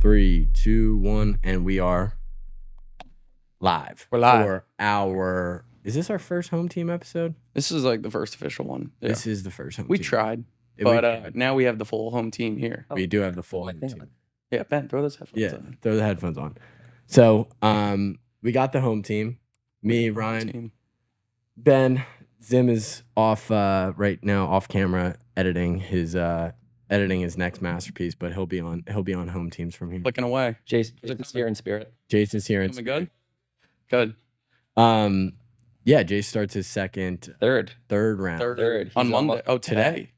3, 2, 1, and we are live. We're live. For our... Is this our first home team episode? This is like the first official one. Yeah. This is the first home We team. tried, Yeah, but now we have the full home team here. We do have the full home team. Yeah, Ben, throw those headphones Yeah, on. throw the headphones on. So, we got the home team. Me, Ryan, Team. Ben. Zim is off right now, off camera, editing his next masterpiece, but he'll be on home teams from here. Clicking away. Jason's here in spirit. Jason's here. Coming good? Good. Yeah, Jace starts his third round. Third. On He's Monday. Oh, today.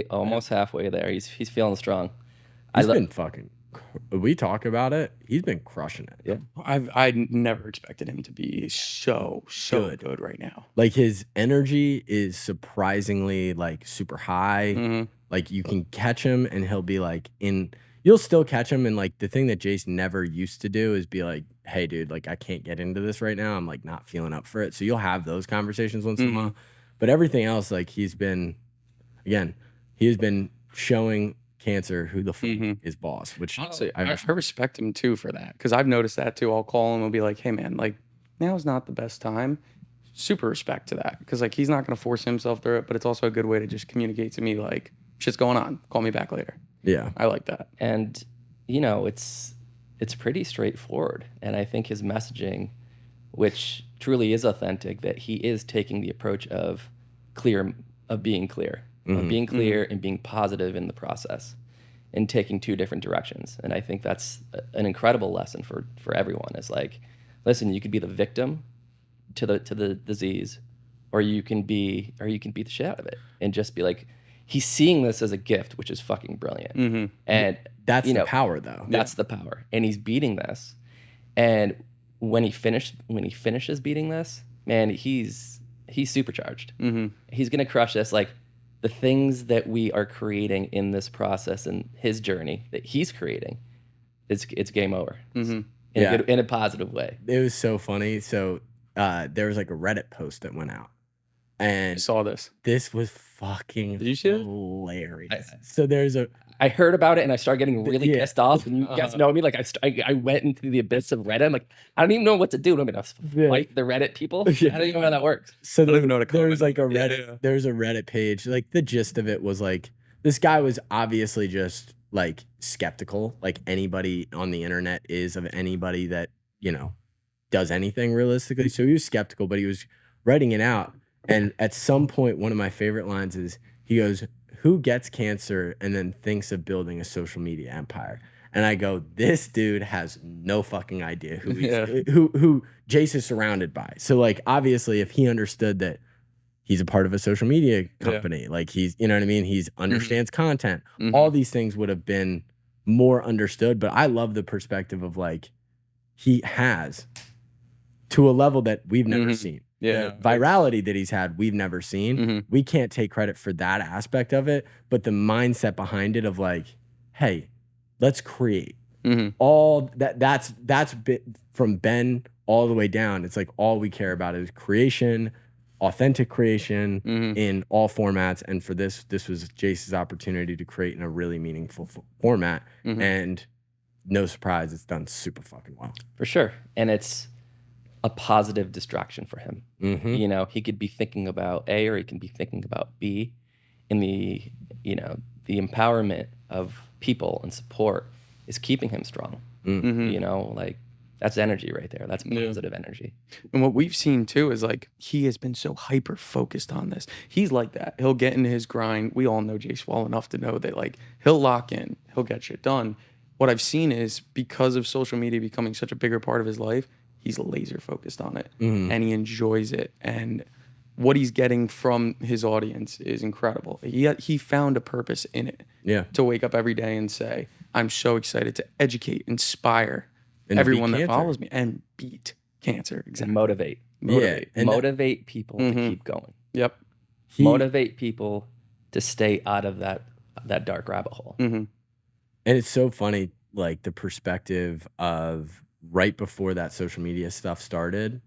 almost halfway there. He's feeling strong. He's been fucking. We talk about it. He's been crushing it. Yeah. I never expected him to be so good right now. Like his energy is surprisingly like super high. Mm-hmm. Like you can catch him and he'll be like you'll still catch him. And like the thing that Jace never used to do is be like, hey dude, like I can't get into this right now. I'm like not feeling up for it. So you'll have those conversations once in a while. But everything else, like he has been showing Cancer who the fuck is boss, which honestly, I respect him too for that, because I've noticed that too. I'll call him and be like, hey man, like now's not the best time. Super respect to that, because like he's not going to force himself through it, but it's also a good way to just communicate to me like shit's going on, call me back later. Yeah, I like that. And you know, it's pretty straightforward, and I think his messaging, which truly is authentic, that he is taking the approach of being clear and being positive in the process and taking two different directions. And I think that's an incredible lesson for everyone. Is like, listen, you could be the victim to the disease, or you can beat the shit out of it and just be like, he's seeing this as a gift, which is fucking brilliant. And that's the power though. That's the power. And he's beating this. And when he finishes beating this, man, he's supercharged. He's gonna crush this. Like the things that we are creating in this process and his journey that he's creating, it's game over. In a positive way. It was so funny. So there was like a Reddit post that went out, and I saw this. This was fucking Did you see it? hilarious. So there's I heard about it and I started getting really pissed off. And you guys know me, like I went into the abyss of Reddit. I'm like, I don't even know what to do. I'm gonna fight the Reddit people. I don't even know how that works. So I don't even know what to there was like a comment. Reddit. There's a Reddit page. Like the gist of it was like this guy was obviously just like skeptical, like anybody on the internet is of anybody that does anything realistically. So he was skeptical, but he was writing it out. And at some point, one of my favorite lines is he goes, who gets cancer and then thinks of building a social media empire? And I go, this dude has no fucking idea who who Jace is surrounded by. So like, obviously if he understood that he's a part of a social media company, like he's, you know what I mean? He's understands content. All these things would have been more understood. But I love the perspective of like, he has to a level that we've never seen. The virality that he's had, we've never seen. We can't take credit for that aspect of it, but the mindset behind it of like, hey, let's create. All that's from Ben all the way down. It's like all we care about is creation, authentic creation in all formats. And for this was Jace's opportunity to create in a really meaningful format. And no surprise, it's done super fucking well. For sure. And it's a positive distraction for him. You know, he could be thinking about A or he can be thinking about B, in the empowerment of people and support is keeping him strong. You know, like that's energy right there. That's positive energy. And what we've seen too is like he has been so hyper focused on this. He's like that. He'll get into his grind. We all know Jace well enough to know that like he'll lock in, he'll get shit done. What I've seen is because of social media becoming such a bigger part of his life, he's laser focused on it and he enjoys it. And what he's getting from his audience is incredible. He found a purpose in it. To wake up every day and say, I'm so excited to educate, inspire everyone that follows me and beat cancer. Exactly. Motivate. And motivate people to keep going. Motivate people to stay out of that dark rabbit hole. And it's so funny, like the perspective of right before that social media stuff started,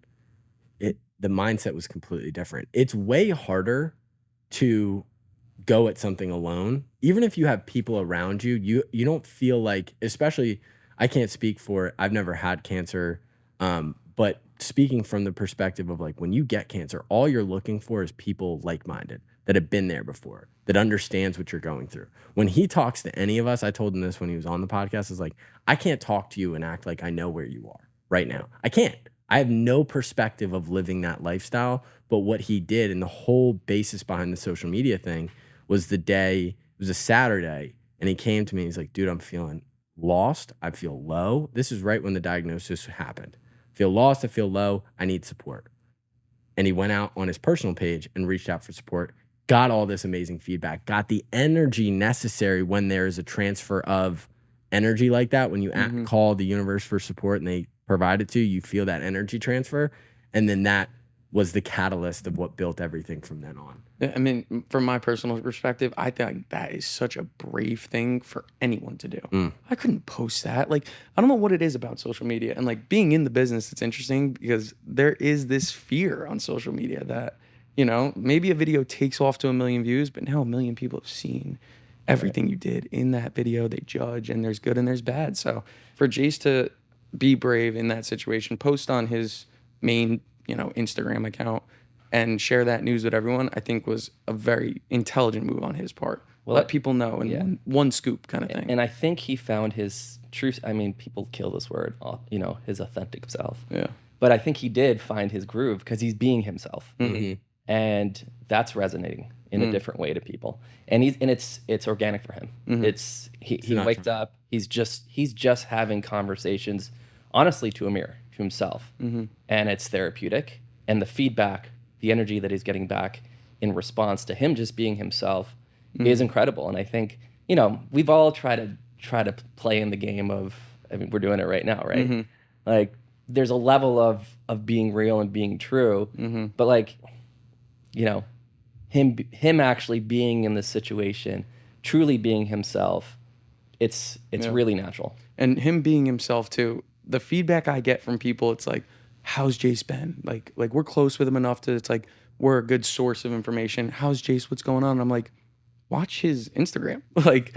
the mindset was completely different. It's way harder to go at something alone, even if you have people around you, you don't feel like, especially, I can't speak for it. I've never had cancer. But speaking from the perspective of like when you get cancer, all you're looking for is people like-minded that have been there before, that understands what you're going through. When he talks to any of us, I told him this when he was on the podcast, is like, I can't talk to you and act like I know where you are right now. I can't. I have no perspective of living that lifestyle. But what he did, and the whole basis behind the social media thing, was the day, it was a Saturday, and he came to me and he's like, dude, I'm feeling lost. I feel low. This is right when the diagnosis happened. I feel lost. I feel low. I need support. And he went out on his personal page and reached out for support, got all this amazing feedback, got the energy necessary when there is a transfer of energy like that. When you call the universe for support and they provide it to you, you feel that energy transfer. And then that was the catalyst of what built everything from then on. I mean, from my personal perspective, I think that is such a brave thing for anyone to do. I couldn't post that. Like, I don't know what it is about social media. And like being in the business, it's interesting because there is this fear on social media that, you know, maybe a video takes off to 1 million views, but now 1 million people have seen everything you did in that video. They judge, and there's good and there's bad. So for Jace to be brave in that situation, post on his main, you know, Instagram account and share that news with everyone, I think was a very intelligent move on his part. Well, let people know in one scoop kind of thing. And I think he found his truth. I mean, people kill this word, you know, his authentic self. Yeah. But I think he did find his groove because he's being himself. And that's resonating in a different way to people. And it's organic for him. It's he wakes up, he's just having conversations honestly to a mirror, to himself. And it's therapeutic. And the feedback, the energy that he's getting back in response to him just being himself is incredible. And I think, you know, we've all tried to play in the game of, I mean, we're doing it right now, right? Like there's a level of being real and being true, but like, you know, him actually being in this situation, truly being himself, it's really natural. And him being himself too, the feedback I get from people, it's like, how's Jace been? Like we're close with him enough to, it's like, we're a good source of information. How's Jace? What's going on? And I'm like, watch his Instagram. Like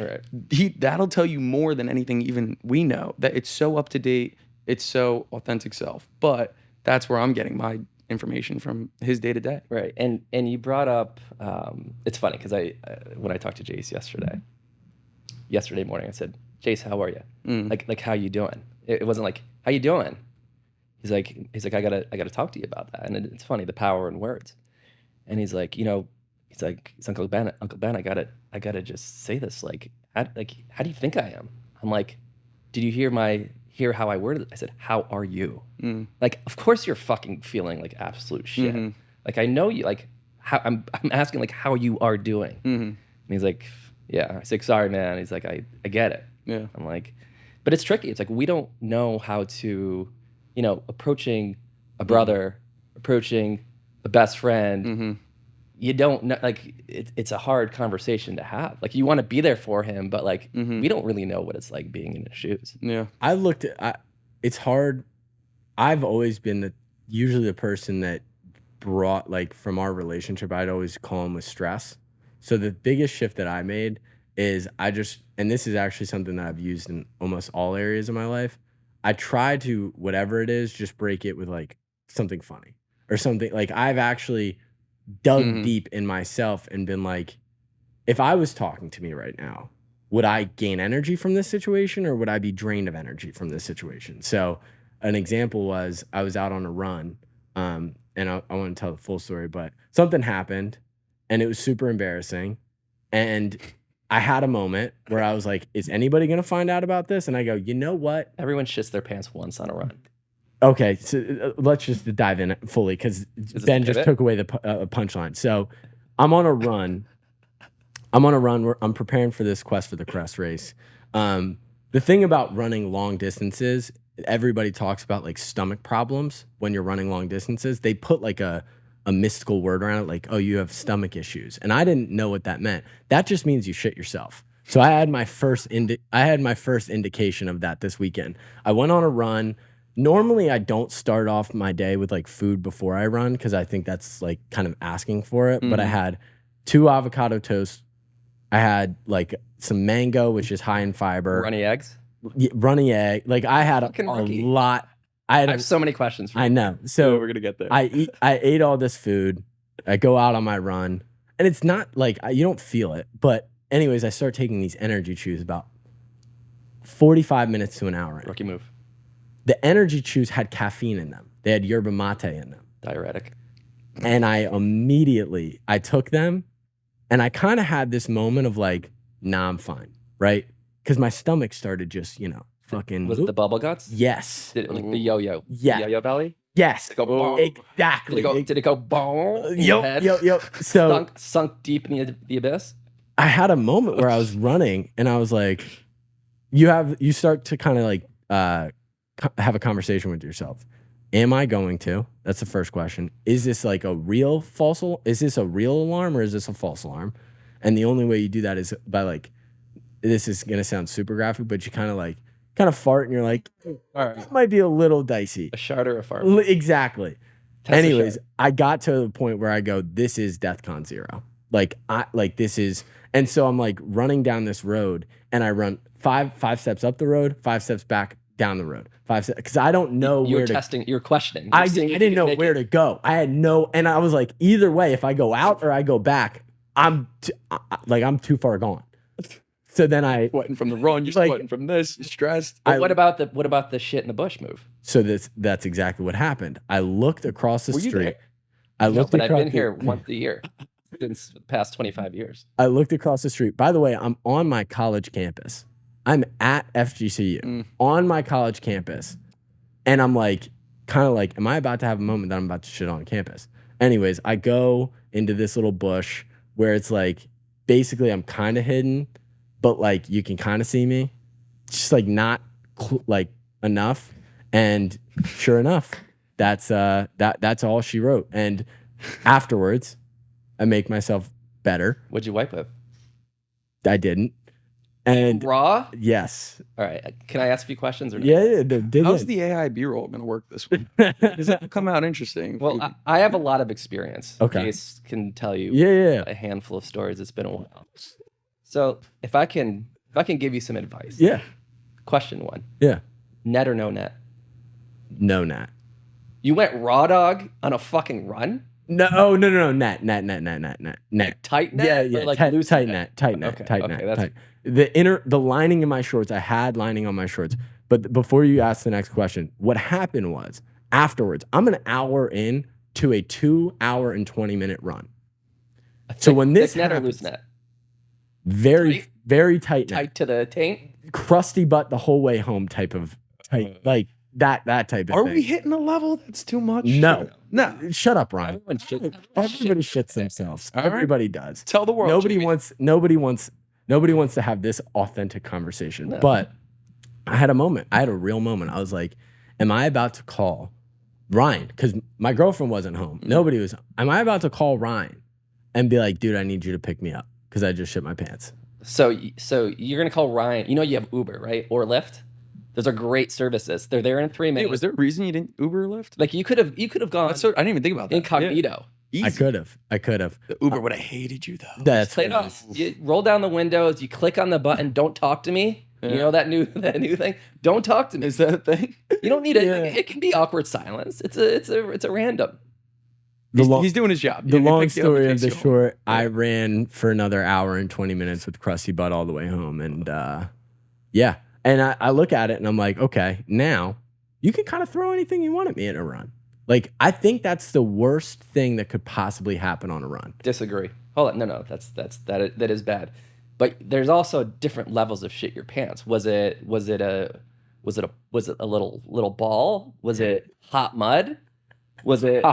that'll tell you more than anything even we know, that it's so up to date. It's so authentic self. But that's where I'm getting my information from, his day to day. Right. And you brought up, it's funny because when I talked to Jace yesterday morning, I said, Jace, how are you? Like how you doing? It wasn't like, how you doing? He's like, I gotta talk to you about that. And it's funny, the power in words. And he's like, you know, he's Uncle Ben, I gotta just say this. Like, how do you think I am? I'm like, did you hear how I worded it? I said, how are you? Like, of course you're fucking feeling like absolute shit. Like, I know you, like, how I'm asking like how you are doing. And he's like, yeah. I said, sorry, man. He's like, I get it. Yeah. I'm like, but it's tricky. It's like, we don't know how to, you know, approaching a brother, approaching a best friend, you don't know, like, it's a hard conversation to have. Like, you want to be there for him, but like, we don't really know what it's like being in his shoes. Yeah. It's hard. I've always been usually the person that brought, like, from our relationship, I'd always call him with stress. So the biggest shift that I made is and this is actually something that I've used in almost all areas of my life. I try to, whatever it is, just break it with like something funny or something. Like, I've actually dug deep in myself and been like, if I was talking to me right now, would I gain energy from this situation or would I be drained of energy from this situation? So an example was I was out on a run, and I want to tell the full story, but something happened and it was super embarrassing. And I had a moment where I was like, is anybody going to find out about this? And I go, you know what? Everyone shits their pants once on a run. Okay, so let's just dive in fully because Ben just took away the punchline. So I'm on a run. I'm preparing for this Quest for the Crest race. The thing about running long distances, everybody talks about like stomach problems when you're running long distances. They put like a mystical word around it, like, oh, you have stomach issues. And I didn't know what that meant. That just means you shit yourself. So I had my first indication of that this weekend. I went on a run. Normally, I don't start off my day with like food before I run because I think that's like kind of asking for it. But I had 2 avocado toasts I had like some mango, which is high in fiber. Runny eggs. Runny egg. Like I had a Fucking rookie. lot. I I have so many questions for you. I know. So we're gonna get there. I ate all this food. I go out on my run, and it's not like you don't feel it. But anyways, I start taking these energy chews about 45 minutes to an hour in. Rookie move. The energy chews had caffeine in them. They had yerba mate in them. Diuretic. And I took them, and I kind of had this moment of like, nah, I'm fine, right? Because my stomach started just, fucking. Was it the bubble guts? Yes. Did it, like the yo-yo? Yeah. The yo-yo belly? Yes. Did it go boom? Exactly. Did it go boom? in your head? Yep. So Sunk deep in the abyss? I had a moment where I was running, and I was like, you start to kind of like have a conversation with yourself. Am I going to? That's the first question. Is this like a real is this a real alarm, or is this a false alarm? And the only way you do that is by like, this is gonna sound super graphic, but you kind of fart, and you're like, all right, it might be a little dicey. A shard or a fart? Exactly. Test Anyways, I got to the point where I go, this is DEFCON 0. This is, and so I'm like running down this road, and I run five steps up the road, 5 steps back down the road, 5 steps, because I don't know You're where to. testing. You're questioning. I didn't know where to go. I had and I was like, either way, if I go out or I go back, I'm too far gone. So then Sweating from the run, you're sweating from this, you're stressed. But what about the shit in the bush move? So that's exactly what happened. I looked across the Were you street. there? I looked But I've across been here once a year since the past 25 years. I looked across the street. By the way, I'm on my college campus. I'm at FGCU on my college campus. And I'm like, kind of like, am I about to have a moment that I'm about to shit on campus? Anyways, I go into this little bush where it's like, basically I'm kind of hidden, but like you can kind of see me. It's just like not like enough. And sure enough, that's all she wrote. And afterwards, I make myself better. What'd you wipe with? I didn't. And Raw? yes. All right. Can I ask a few questions or no? Yeah. How's the AI B-roll going to work this week? Does that come out interesting? Well, I have a lot of experience. Okay. Case can tell you Yeah. a handful of stories. It's been a while. So if I can give you some advice. Yeah. Question 1. Yeah. Net or no net? No, Nat. You went raw dog on a fucking run? No. Net. Tight net? Yeah. Or like Tight loose net. Okay, Tight net. that's- Tight. The lining in my shorts, I had lining on my shorts. But before you ask the next question, what happened was afterwards, I'm an hour in to a 2 hour and 20-minute run. So when this thick net or happens, loose net? very tight net. Tight to the taint? Crusty butt the whole way home type of tight, like that type of Are thing. we hitting a level that's too much? No. No. Shut up, Ryan. Everyone Shits themselves. All right. Everybody does. Tell the world. Nobody Jimmy. wants to have this authentic conversation. No. But I had a moment. I had a real moment. I was like, am I about to call Ryan? Because my girlfriend wasn't home. Nobody was. Am I about to call Ryan and be like, dude, I need you to pick me up because I just shit my pants? So you're gonna call Ryan. You know you have Uber, right? Or Lyft. Those are great services. They're there in 3 minutes. Hey, was there a reason you didn't Uber or Lyft? Like you could have gone I didn't even think about that. incognito. Yeah. I could have. The Uber would have hated you though. That's Play it off. You roll down the windows. You click on the button. Don't talk to me. You know that new thing. Don't talk to me. Is that a thing? You don't need it. It can be awkward silence. It's a random. He's doing his job. The He long picked you up story in of case the you home. short, I ran for another hour and 20 minutes with crusty butt all the way home. And yeah. And I look at it and I'm like, okay, now you can kind of throw anything you want at me in a run. Like, I think that's the worst thing that could possibly happen on a run. Disagree. Hold on. No. That is bad. But there's also different levels of shit your pants. Was it a little ball? Was it hot mud? Was it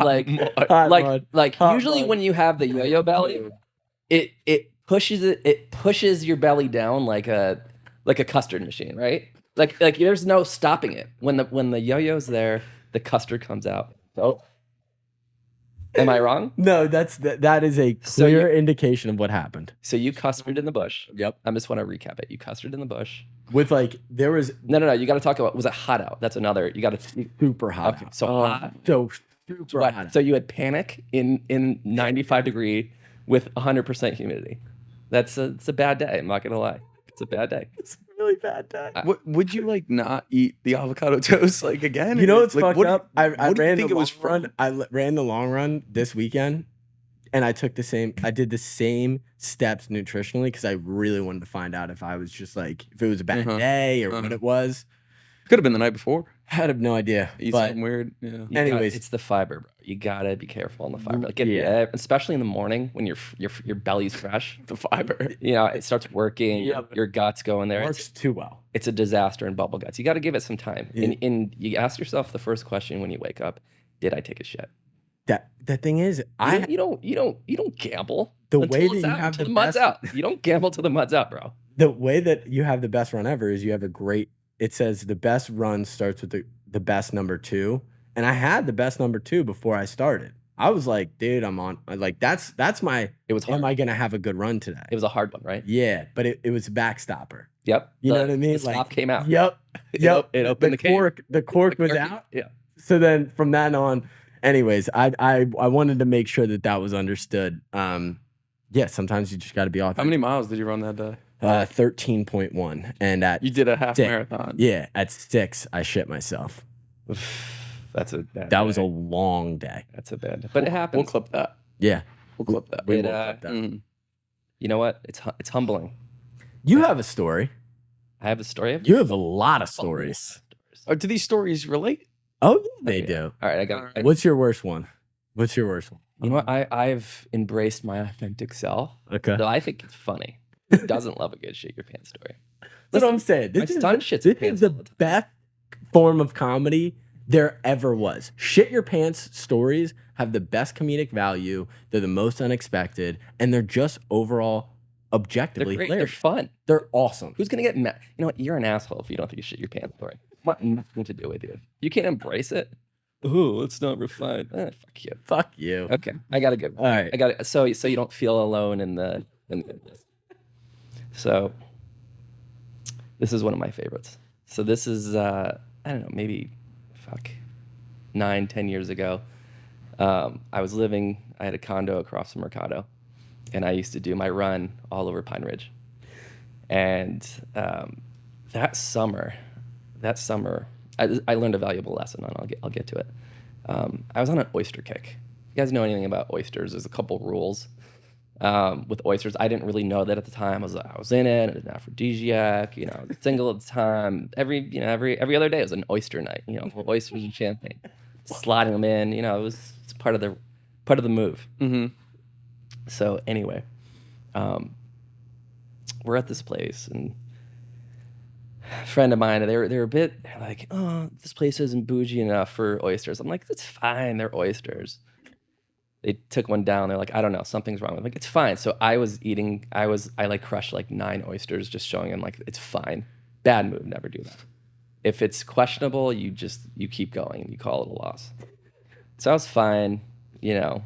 usually when you have the yo-yo belly, it pushes your belly down like a custard machine, right? Like there's no stopping it. When the yo-yo's there, the custard comes out. So am I wrong? No, that is a clear indication of what happened. So you custard in the bush. Yep. I just want to recap it. You custard in the bush. With there was No. You got to talk about, was it hot out? That's another. You got to. super hot. Okay. out. So hot. So super hot. So you had panic in 95 degree with 100% humidity. It's a bad day. I'm not gonna lie. It's a bad day. It's a really bad day. Would you like not eat the avocado toast like again? You know what's like, fucked up? I what do you ran think the it was long run. from? Ran the long run this weekend, and I did the same steps nutritionally because I really wanted to find out if I was just like, if it was a bad day or what it was. Could have been the night before. I have no idea. Eat But something weird. Yeah. anyways, It's the fiber, bro. You gotta be careful on the fiber. Like, Yeah. especially in the morning when your belly's fresh. The fiber. You know, it starts working. Yep. Your guts go in there. works too well. It's a disaster in bubble guts. You got to give it some time. Yeah. And you ask yourself the first question when you wake up: did I take a shit? The thing is, You don't gamble. The until way it's that you out, have until the mud's best- out. You don't gamble till the mud's out, bro. the way that you have the best run ever is you have a great. It says the best run starts with the best number 2, and I had the best number 2 before I started. I was like, dude, I'm on. Like that's my. It was hard. Am I gonna have a good run today? It was a hard one, right? Yeah, but it was a backstopper. Yep. You know what I mean? The stop came out. Yep. Yep. It opened the cage. cork. The cork was out. Yeah. So then from that on, anyways, I wanted to make sure that was understood. Yeah, sometimes you just got to be How authentic. many miles did you run that day? 13.1, and at You did a half 6 marathon. Yeah, at 6 I shit myself. That's a bad That was day. a long day. That's a bad day. But it happens. We'll clip that. Yeah, We'll clip that. we It, will clip that. You know what? It's humbling. You have a story. I have a story. You have a lot of stories. Do these stories relate? Oh, yeah, they Okay. do. All right, I got. Alright. What's your worst one? What's your worst one? You know what? I've embraced my authentic self. Okay. So I think it's funny. Who doesn't love a good shit your pants story? That's what I'm saying. my son shits his this is pants the all the time. best form of comedy there ever was. Shit your pants stories have the best comedic value. They're the most unexpected, and they're just overall They're objectively great. They're hilarious. fun. They're awesome. Who's gonna get mad? You know what? You're an asshole if you don't think you shit your pants story. Want nothing to do with you. You can't embrace it. Oh, it's not refined. Fuck you. Fuck you. Okay, I got a good one. All right. I got it. So you don't feel alone in the. So this is one of my favorites. So this is I don't know, maybe 9-10 years ago. I had a condo across from Mercado, and I used to do my run all over Pine Ridge. And that summer, I learned a valuable lesson, and I'll get to it. I was on an oyster kick. You guys know anything about oysters? There's a couple rules with oysters. I didn't really know that at the time. I was in it. It was an aphrodisiac. You know, I was single at the time. Every other day it was an oyster night. You know, oysters and champagne, sliding them in. You know, it's part of the move. Mm-hmm. So anyway, we're at this place, and a friend of mine, they're a bit like, oh, this place isn't bougie enough for oysters. I'm like, it's fine, they're oysters. They took one down. They're like, I don't know, something's wrong. I'm like, it's fine. So I like crushed like 9 oysters, just showing him like it's fine. Bad move, never do that. If it's questionable, you keep going and you call it a loss. So I was fine, you know,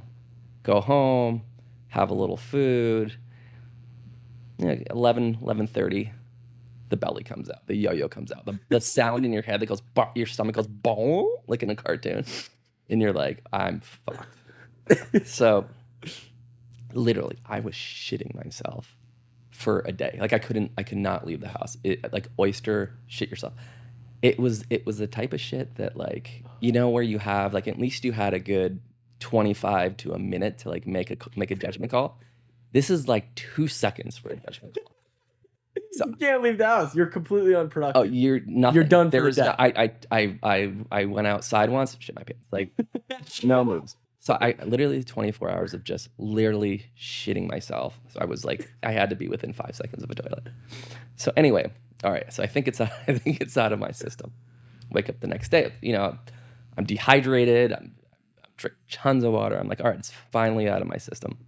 go home, have a little food. You know, 11:30, the belly comes out, the yo-yo comes out. The sound in your head that goes, your stomach goes, boom, like in a cartoon. And you're like, I'm fucked. So literally, I was shitting myself for a day. Like I could not leave the house. Like oyster, shit yourself. It was the type of shit that, like, you know, where you have like, at least you had a good 25 to a minute to like make a judgment call. This is like 2 seconds for a judgment call. So, You can't leave the house. You're completely unproductive. oh, you're nothing. You're done for There the was day. I went outside once, shit my pants. Like no moves. So I literally 24 hours of just literally shitting myself. So I was like, I had to be within 5 seconds of a toilet. So anyway, all right. So I think it's out of my system. Wake up the next day. You know, I'm dehydrated. I'm drinking tons of water. I'm like, all right, it's finally out of my system.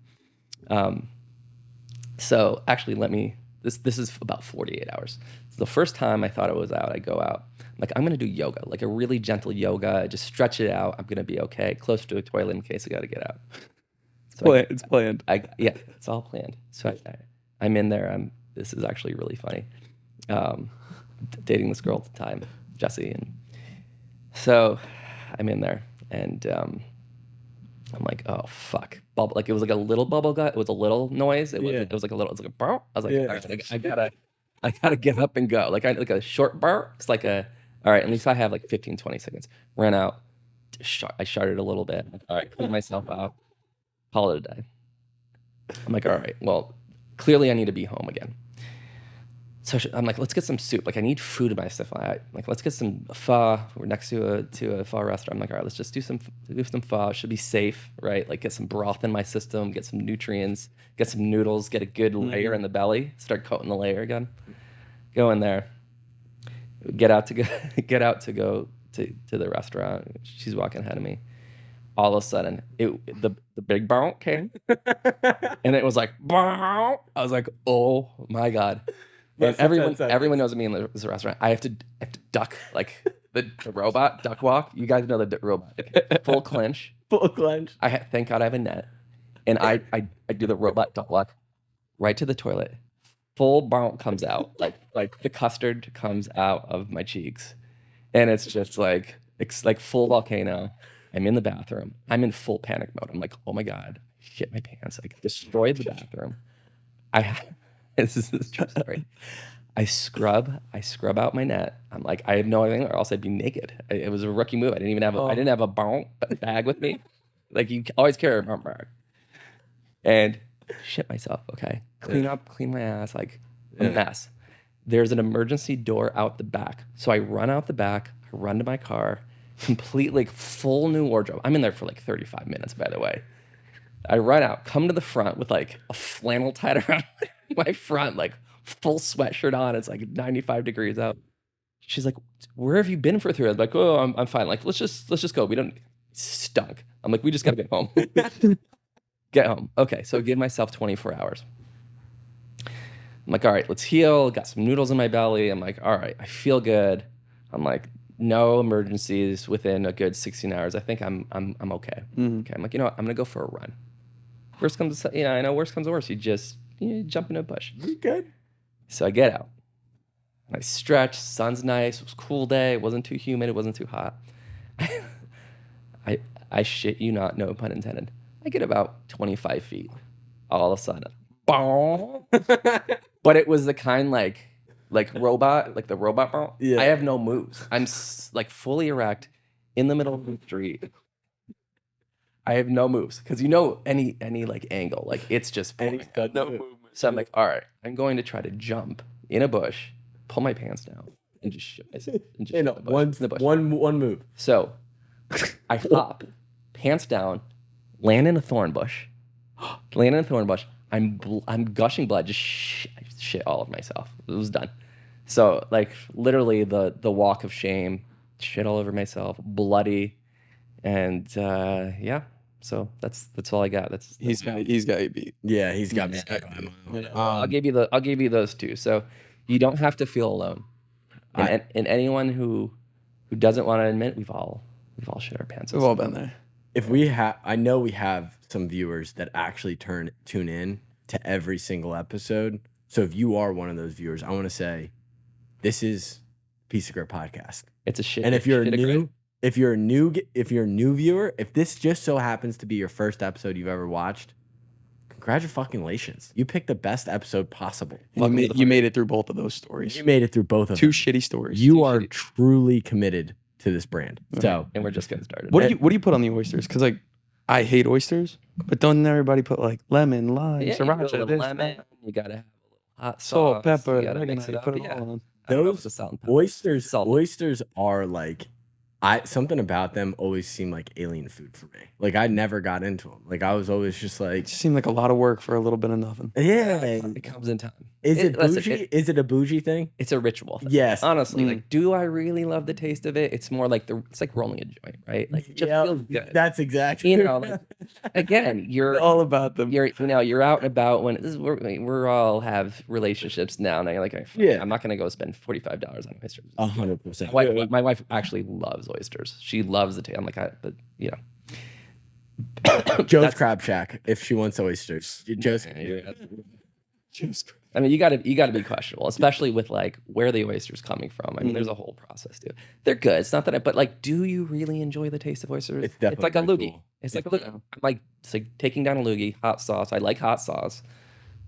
So actually, this is about 48 hours. So the first time I thought it was out, I go out. I'm like, I'm going to do yoga, like a really gentle yoga. Just stretch it out. I'm going to be okay. Close to a toilet in case I got to get out. So It's planned. yeah, it's all planned. So I'm in there. This is actually really funny. Dating this girl at the time, Jessie. And so I'm in there, and I'm like, oh fuck, bubble. Like it was like a little bubble gut. It was a little noise. It was. Yeah. It was like a little. It was like a burp. I was like, Yeah. all right, like, I gotta get up and go. Like like a short burp. It's like a. All right, at least I have like 15, 20 seconds. Ran out. I sharted a little bit. All right, cleaned myself out. Call it a day. I'm like, all right, well, clearly I need to be home again. So I'm like, let's get some soup. Like I need food in my stuff. Like let's get some pho. We're next to a pho restaurant. I'm like, all right, let's just do some pho. It should be safe, right? Like get some broth in my system, get some nutrients, get some noodles, get a good layer in the belly. Start coating the layer again. Go in there. Get out to go to the restaurant. She's walking ahead of me. All of a sudden, the big bounce came, and it was like bounce. I was like, oh my god! And everyone knows me in this restaurant. I have to duck like the robot duck walk. You guys know the robot full clinch. Full clench. Thank God I have a net, and I do the robot duck walk right to the toilet. Full bounce comes out like the custard comes out of my cheeks, and it's just like it's like full volcano. I'm in the bathroom. I'm in full panic mode. I'm like, oh my god, shit my pants. Like destroyed the bathroom. This is a true story. I scrub out my net. I'm like, I have no idea, or else I'd be naked. It was a rookie move. I didn't have a bag with me. Like you always carry a bag. And shit myself. Okay, clean my ass. Like a mess. There's an emergency door out the back, so I run out the back. I run to my car. Complete like full new wardrobe. I'm in there for like 35 minutes, by the way. I run out, come to the front with like a flannel tied around my front, like full sweatshirt on. It's like 95 degrees out. She's like, "Where have you been for 3 hours?" I'm like, "Oh, I'm fine. Like, let's just go. We don't stunk." I'm like, "We just gotta get home." Get home. Okay, so give myself 24 hours. I'm like, all right, let's heal. Got some noodles in my belly. I'm like, all right, I feel good. I'm like, no emergencies within a good 16 hours. I think I'm okay. Okay, I'm like, you know what? I'm gonna go for a run. Worst comes to, I know worst comes to worst. You just jump in a bush. You good? So I get out. I stretch. Sun's nice. It was a cool day. It wasn't too humid. It wasn't too hot. I shit you not, no pun intended. I get about 25 feet. All of a sudden, boom. But it was the kind like robot, like the robot. Boom. Yeah. I have no moves. I'm like fully erect in the middle of the street. I have no moves because any like angle, like it's just no movement. So I'm like, all right, I'm going to try to jump in a bush, pull my pants down, and just shit myself. And just one move. So I hop, pants down, land in a thorn bush. I'm gushing blood, just shit all of myself. It was done. So like literally the walk of shame, shit all over myself, bloody, and yeah. So that's all I got. He's got you beat. Yeah, he's got me. I'll give you those two. So you don't have to feel alone. And anyone who doesn't want to admit, we've all shit our pants. We've all been there. If we have, I know we have some viewers that actually tune in to every single episode. So if you are one of those viewers, I want to say, this is Piece of Grit Podcast. It's a shit. And if you're a new viewer, if this just so happens to be your first episode you've ever watched, congratulations. You picked the best episode possible. You made it through both of those stories. You made it through both of them. Two shitty stories. You are truly committed to this brand. So, and we're just getting started. What do you put on the oysters? Because like I hate oysters, but don't everybody put like lemon, lime, sriracha, lemon? You gotta have a little hot salt, sauce. pepper. You gotta mix it up. Put it all on. those oysters are like, something about them always seem like alien food for me. Like I never got into them. Like I was always just like, It just seemed like a lot of work for a little bit of nothing. yeah. It comes in time. Is it bougie? Is it a bougie thing? It's a ritual thing. Yes. Honestly, like, do I really love the taste of it? It's more like it's like rolling a joint, right? Like it just feels good. That's exactly. Like, again, you're all about them. You're out and about when we're all have relationships now. And you're like, I'm not gonna go spend $45 on oysters. 100%. My wife actually loves oysters. She loves the taste. I'm like, but Joe's Crab Shack. If she wants oysters, Joe's. I mean, you got to be questionable, especially with like where the oyster's coming from. I mean, there's a whole process too. They're good. It's not that, but like, do you really enjoy the taste of oysters? It's definitely like a pretty loogie. cool. It's like a loogie. I'm like, it's like taking down a loogie, hot sauce. I like hot sauce,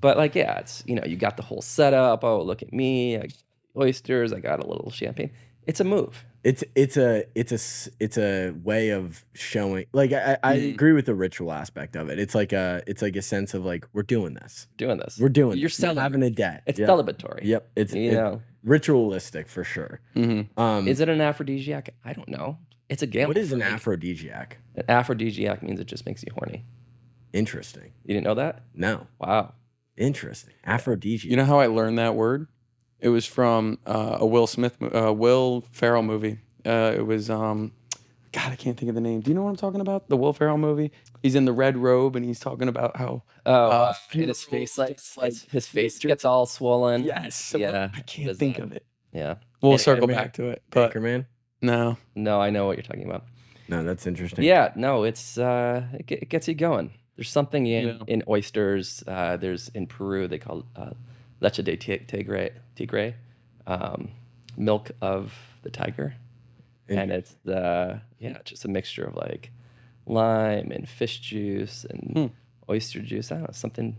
but like, yeah, it's you got the whole setup. Oh, look at me, I got oysters. I got a little champagne. It's a move. It's a way of showing. Like I agree with the ritual aspect of it. It's like a sense of like we're doing this. Doing this. We're doing. You're this. We're having a day. It's Yep. celebratory. Yep. It's ritualistic for sure. Is it an aphrodisiac? I don't know. It's a gamble. What is an aphrodisiac? An aphrodisiac means it just makes you horny. Interesting. You didn't know that? No. Wow. Interesting. Aphrodisiac. You know how I learned that word? It was from a Will Ferrell movie. It was God, I can't think of the name. Do you know what I'm talking about? The Will Ferrell movie. He's in the red robe and he's talking about how and his face his face gets all swollen. yes, Yeah. I can't think of it. Yeah. We'll circle back to it. But Anchorman? no, No, I know what you're talking about. No, that's interesting. Yeah, no, it's it gets you going. There's something in oysters. There's in Peru they call leche de tigre, milk of the tiger, and it's just a mixture of like lime and fish juice and oyster juice. I don't know, something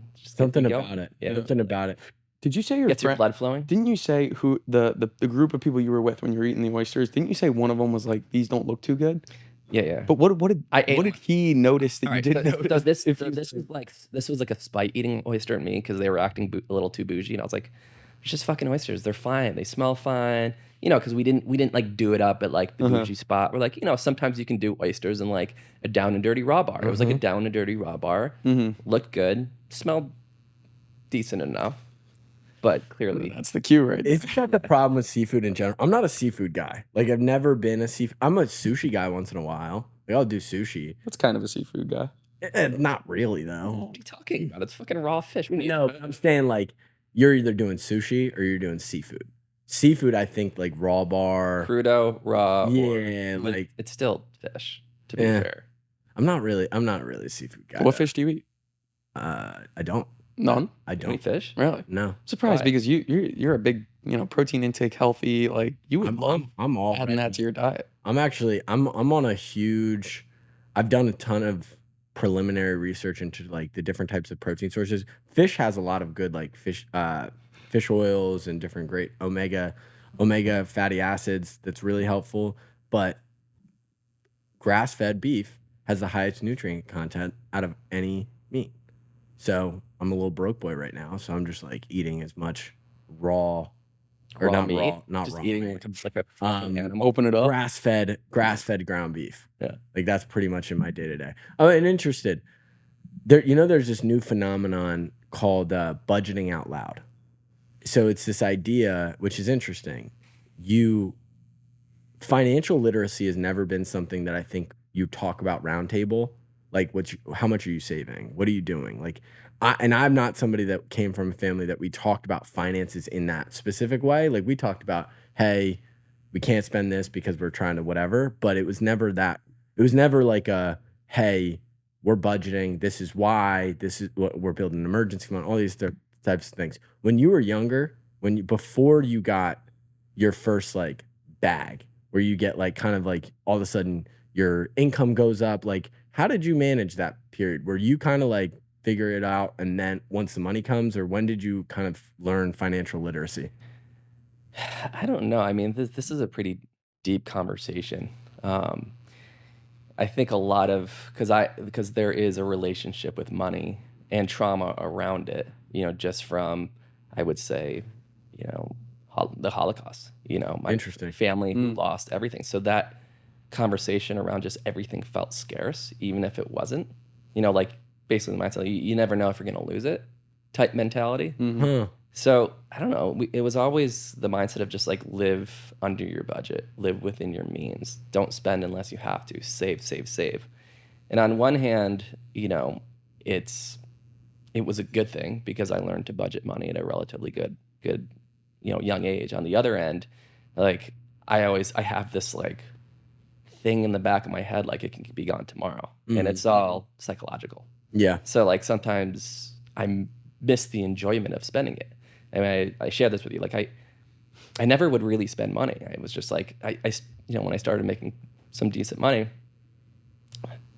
about it. Yeah. Something about it. did you say your Gets your friend? blood flowing. Didn't you say who the group of people you were with when you were eating the oysters? Didn't you say one of them was like, these don't look too good? Yeah. But what did I ate what did he notice that All you right, didn't notice? this was like a spite eating oyster at me because they were acting a little too bougie, and I was like, it's just fucking oysters. They're fine. They smell fine. Because we didn't like do it up at like the bougie spot. We're like, sometimes you can do oysters in like a down and dirty raw bar. It was like a down and dirty raw bar. Looked good, smelled decent enough, but clearly That's the cue, right? Isn't that the problem with seafood in general? I'm not a seafood guy. Like I've never been a seafood. I'm a sushi guy once in a while. Like I'll do sushi. That's kind of a seafood guy. Not really though. what are you talking about? It's fucking raw fish. No, but I'm saying like you're either doing sushi or you're doing seafood. Seafood, I think like raw bar. Crudo, raw. Yeah, but like it's still fish. To be Yeah. fair, I'm not really a seafood guy. What fish do you eat? I don't. None. I do you eat don't. fish? Really? No. Surprised Why? because you're a big protein intake, healthy. Like you would love I'm all adding that to your diet. I'm on a huge. I've done a ton of preliminary research into like the different types of protein sources. Fish has a lot of good like fish oils and different great omega fatty acids. That's really helpful. But grass-fed beef has the highest nutrient content out of any meat. So I'm a little broke boy right now. So I'm just like eating as much raw. Or Raw not meat? raw, not Just raw. eating meat. like a fucking animal. Open it up. grass-fed ground beef. Yeah. Like that's pretty much in my day-to-day. Oh, and interested. There's this new phenomenon called budgeting out loud. So it's this idea, which is interesting. Financial literacy has never been something that I think you talk about roundtable. Like how much are you saving? What are you doing? Like I'm not somebody that came from a family that we talked about finances in that specific way. Like we talked about, hey, we can't spend this because we're trying to whatever, but it was never that. It was never like a, hey, we're budgeting. This is why. This is what we're building an emergency fund. All these types of things. When you were younger, before you got your first like bag, where you get like kind of like all of a sudden your income goes up. Like, how did you manage that period? Were you kind of like figure it out and then once the money comes, or when did you kind of learn financial literacy? I don't know. I mean, this is a pretty deep conversation. I think a lot of because there is a relationship with money and trauma around it. Just from I would say, the Holocaust. My Interesting. family who lost everything. So that conversation around just everything felt scarce, even if it wasn't. Like basically the mindset, you never know if you're going to lose it type mentality. Huh. So I don't know. It was always the mindset of just like live under your budget, live within your means. Don't spend unless you have to. Save, save, save. And on one hand, it was a good thing because I learned to budget money at a relatively good young age. On the other end, like I have this like thing in the back of my head like it can be gone tomorrow, and it's all psychological. Yeah. So like sometimes I'm miss the enjoyment of spending it. I mean, I shared this with you. Like I never would really spend money. I was just like, when I started making some decent money,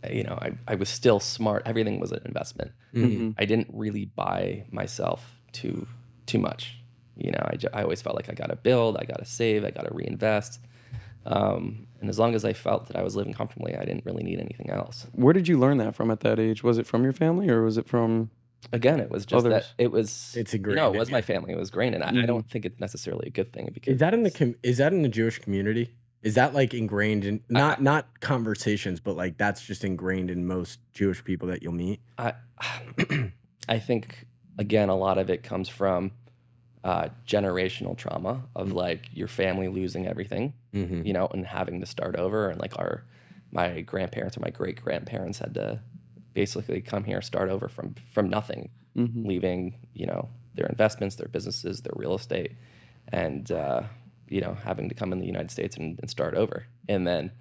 I was still smart. Everything was an investment. I didn't really buy myself too much. I always felt like I got to build, I got to save, I got to reinvest. And as long as I felt that I was living comfortably, I didn't really need anything else. Where did you learn that from at that age? Was it from your family or was it from Again, it was just others? that it was. It's It ingrained. was my family. It was grained, and I don't think it's necessarily a good thing because Is that in the Jewish community? Is that like ingrained in not conversations, but like that's just ingrained in most Jewish people that you'll meet? I I think again a lot of it comes from generational trauma of like your family losing everything, and having to start over, and like my grandparents or my great grandparents had to basically come here, start over from nothing, leaving their investments, their businesses, their real estate, and having to come in the United States and start over. And then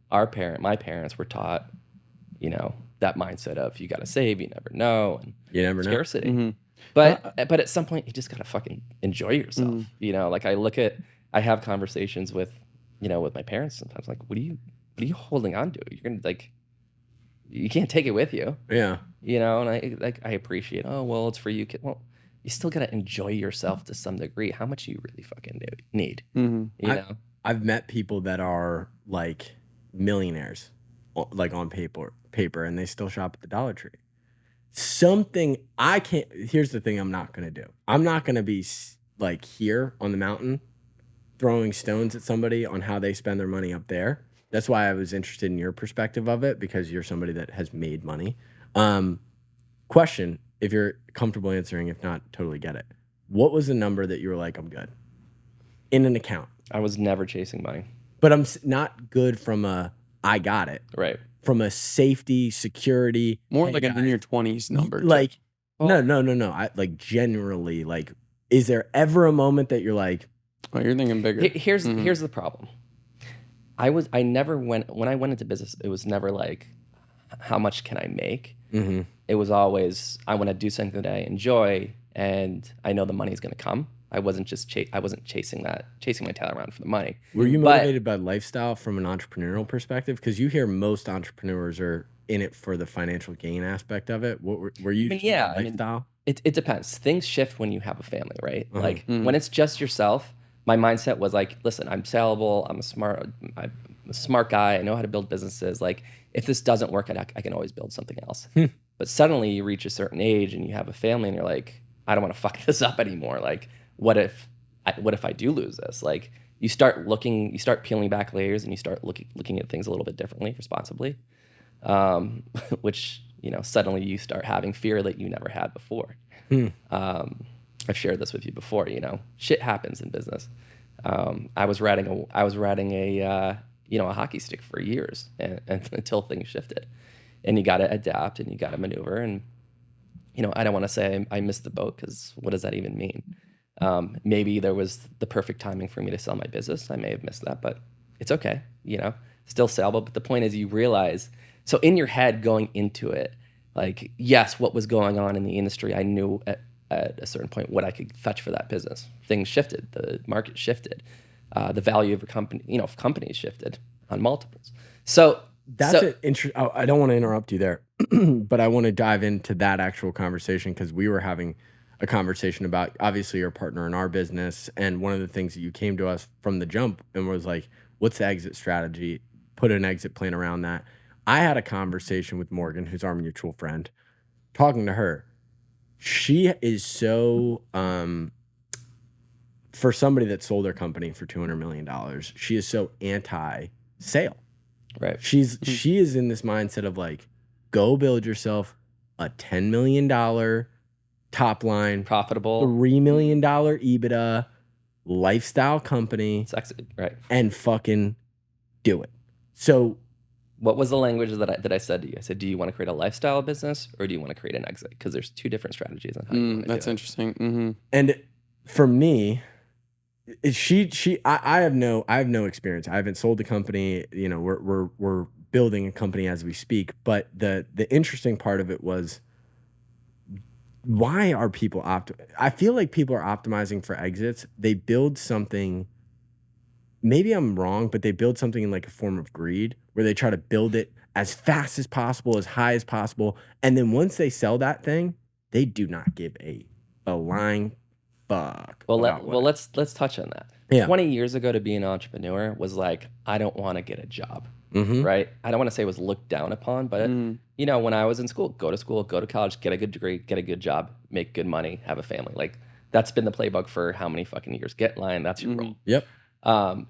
my parents were taught, that mindset of you got to save, you never know, and You never know. scarcity. But at some point, you just gotta fucking enjoy yourself. Like I have conversations with my parents sometimes. Like, what are you holding on to? You're gonna you can't take it with you. Yeah. And I appreciate. Oh well, it's for you, kid. Well, you still gotta enjoy yourself to some degree. How much you really fucking need? I've met people that are like millionaires, like on paper, and they still shop at the Dollar Tree. Something I can't. Here's the thing I'm not going to do. I'm not going to be like here on the mountain throwing stones at somebody on how they spend their money up there. That's why I was interested in your perspective of it, because you're somebody that has made money. Question, if you're comfortable answering, if not, totally get it. What was the number that you were like, I'm good in an account? I was never chasing money. But I'm not good from I got it. Right. From a safety, security. More hey, like an in your 20s number. Like, no. I like generally, like, is there ever a moment that you're like, oh, you're thinking bigger. Here's the problem. When I went into business, it was never like, how much can I make? It was always, I want to do something that I enjoy, and I know the money's going to come. I wasn't chasing my tail around for the money. Were you motivated by lifestyle from an entrepreneurial perspective? Because you hear most entrepreneurs are in it for the financial gain aspect of it. What were you? Lifestyle. It depends. Things shift when you have a family, right? Like when it's just yourself. My mindset was like, listen, I'm sellable. I'm a smart guy. I know how to build businesses. Like, if this doesn't work, I can always build something else. But suddenly you reach a certain age and you have a family, and you're like, I don't want to fuck this up anymore. Like, what if I do lose this? Like, you start peeling back layers, and you start looking at things a little bit differently, responsibly, which suddenly you start having fear that you never had before. I've shared this with you before. Shit happens in business. I was riding a hockey stick for years, and until things shifted, and you got to adapt and you got to maneuver. And I don't want to say I missed the boat, because what does that even mean? Maybe there was the perfect timing for me to sell my business. I may have missed that, but it's okay. Still sellable. But the point is, you realize, so in your head going into it, like, yes, what was going on in the industry, I knew at a certain point what I could fetch for that business. Things shifted. The market shifted. The value of a company, companies shifted on multiples. So that's an interesting. I don't want to interrupt you there, but I want to dive into that actual conversation, because we were having a conversation about, obviously, your partner in our business, and one of the things that you came to us from the jump and was like, what's the exit strategy? Put an exit plan around that. I had a conversation with Morgan, who's our mutual friend, talking to her. She is so, for somebody that sold their company for $200 million, she is so anti-sale. Right. She is in this mindset of like, go build yourself a $10 million top line, profitable, $3 million EBITDA lifestyle company, sexy, right? And fucking do it. So, what was the language that I said to you? I said, do you want to create a lifestyle business, or do you want to create an exit? Because there's two different strategies on how you want to that's do it. interesting. And for me, I have no experience. I haven't sold the company. We're building a company as we speak. But the interesting part of it was, why are people I feel like people are optimizing for exits. They build something, maybe I'm wrong, but they build something in like a form of greed where they try to build it as fast as possible, as high as possible. And then once they sell that thing, they do not give a lying fuck. Well, about what let's touch on that. Yeah. 20 years ago, to be an entrepreneur was like, I don't want to get a job, right? I don't want to say it was looked down upon, but you know, when I was in school, go to college, get a good degree, get a good job, make good money, have a family. Like that's been the playbook for how many fucking years? Get in line, that's your role. Yep.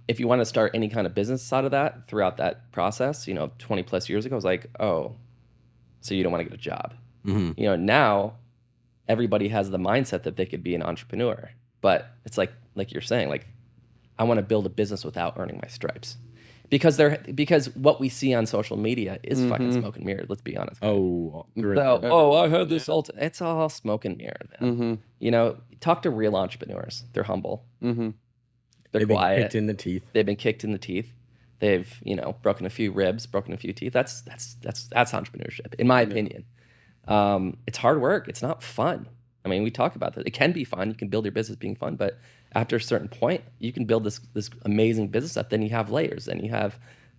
If you want to start any kind of business out of that throughout that process, you know, 20 plus years ago, I was like, oh, so you don't want to get a job. You know, now everybody has the mindset that they could be an entrepreneur, but it's like you're saying, like, I want to build a business without earning my stripes. Because what we see on social media is fucking smoke and mirror. Let's be honest. Oh, So, I had this it's all smoke and mirror, man. You know, talk to real entrepreneurs. They're humble. They're they've quiet. been kicked in the teeth. They've been kicked in the teeth. They've, you know, broken a few ribs, broken a few teeth. That's entrepreneurship, in my opinion. It's hard work. It's not fun. I mean, we talk about that. It can be fun. You can build your business being fun, but after a certain point, you can build this amazing business up. Then you have layers. Then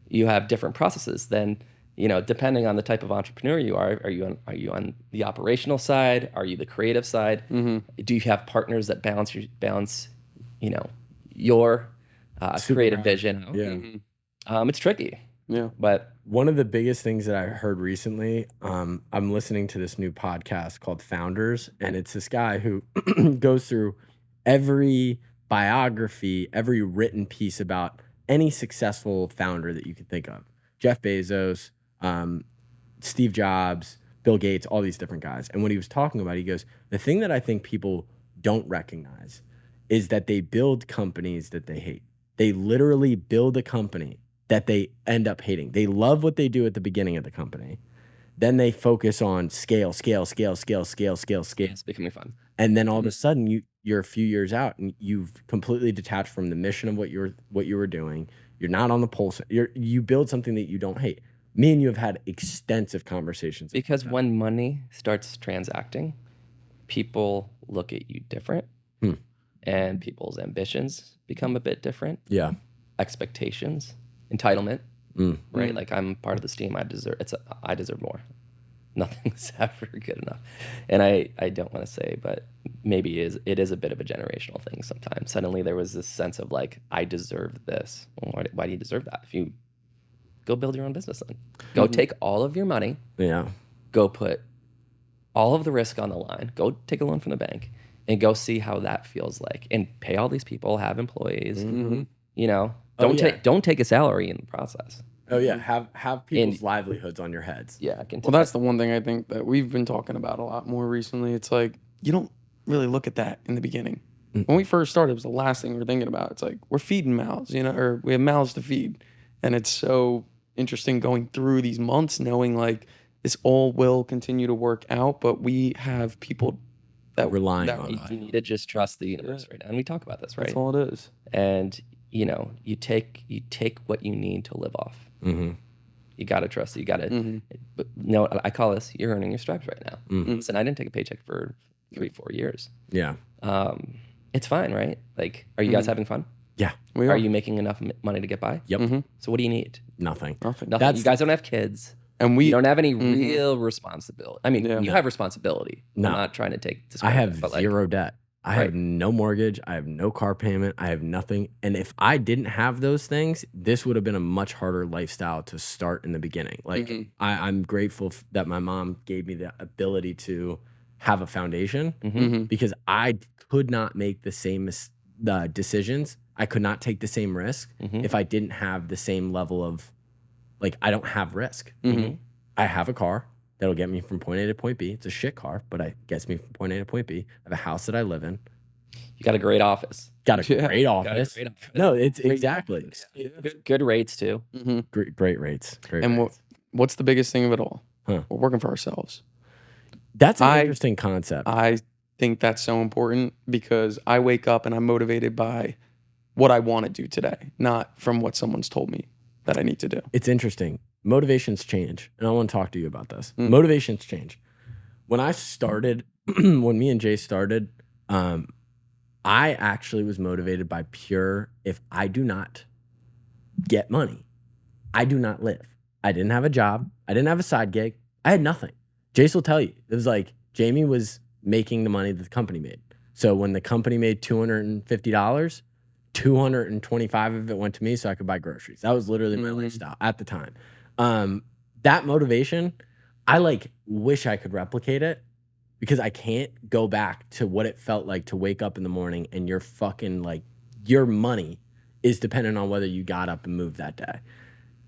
you have different processes. Then, you know, depending on the type of entrepreneur you are you on the operational side? Are you the creative side? Do you have partners that balance you know, your creative vision? Yeah. It's tricky. Yeah. But one of the biggest things that I heard recently, I'm listening to this new podcast called Founders, and it's this guy who goes through every biography, every written piece about any successful founder that you could think of. Jeff Bezos, Steve Jobs, Bill Gates, all these different guys. And what he was talking about, he goes, the thing that I think people don't recognize is that they build companies that they hate. They literally build a company that they end up hating. They love what they do at the beginning of the company. Then they focus on scale. it's becoming fun. And then all of a sudden you're a few years out and you've completely detached from the mission of what you were doing. You're not on the pulse. You build something that you don't hate. Me and you have had extensive conversations. Because when money starts transacting, people look at you different. And people's ambitions become a bit different. Yeah. Expectations, entitlement, right? Like, I'm part of this team. I deserve more. Nothing's ever good enough. And I don't want to say, but maybe it is a bit of a generational thing sometimes. Suddenly there was this sense of like, I deserve this. Well, why do you deserve that? If you go build your own business, then go take all of your money. Yeah. Go put all of the risk on the line. Go take a loan from the bank and go see how that feels like, and pay all these people, have employees. You know, don't take a salary in the process. Oh yeah, have people's livelihoods on your heads. Yeah, well, that's the one thing I think that we've been talking about a lot more recently. It's like, you don't really look at that in the beginning. When we first started, it was the last thing we were thinking about. It's like, we're feeding mouths, you know, or we have mouths to feed. And it's so interesting going through these months knowing like this all will continue to work out, but we have people that relying on us. You need to just trust the universe right now. And we talk about this, right? That's all it is. And you know, you take what you need to live off. You got to trust it. You got to, but no, I call this, you're earning your stripes right now. Listen, I didn't take a paycheck for 3-4 years. Yeah. It's fine, right? Like, are you guys having fun? Yeah. We Are you making enough money to get by? Yep. So what do you need? Nothing. Nothing. You guys don't have kids. And you don't have any real responsibility. I mean, you have responsibility. No. I'm not trying to take. I have zero debt. I have no mortgage. I have no car payment. I have nothing. And if I didn't have those things, this would have been a much harder lifestyle to start in the beginning. Like, I'm grateful that my mom gave me the ability to have a foundation because I could not make the same decisions. I could not take the same risk if I didn't have the same level of, like, I don't have risk. I have a car that'll get me from point A to point B. It's a shit car, but it gets me from point A to point B. I have a house that I live in. You got a great office. Got a great office. No, it's exactly. Good rates too. Great rates. And what's the biggest thing of it all? We're working for ourselves. That's an interesting concept. I think that's so important because I wake up and I'm motivated by what I want to do today, not from what someone's told me that I need to do. It's interesting. Motivations change. And I want to talk to you about this. Motivations change. When I started when me and Jay started, I actually was motivated by pure, if I do not get money, I do not live. I didn't have a job. I didn't have a side gig. I had nothing. Jace will tell you. It was like Jaime was making the money that the company made. So when the company made $250, 225 of it went to me so I could buy groceries. That was literally my lifestyle at the time. That motivation, I like wish I could replicate it because I can't go back to what it felt like to wake up in the morning and your fucking like your money is dependent on whether you got up and moved that day.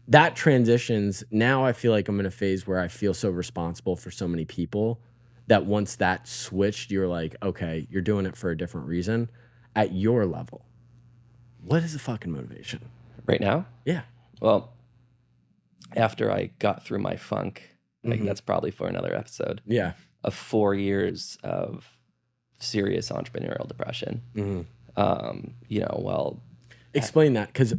That transitions. Now I feel like I'm in a phase where I feel so responsible for so many people that once that switched, you're like, okay, you're doing it for a different reason at your level. What is the fucking motivation? Right now? Yeah. Well, after I got through my funk, like that's probably for another episode. Yeah. Of 4 years of serious entrepreneurial depression. Well, explain that, because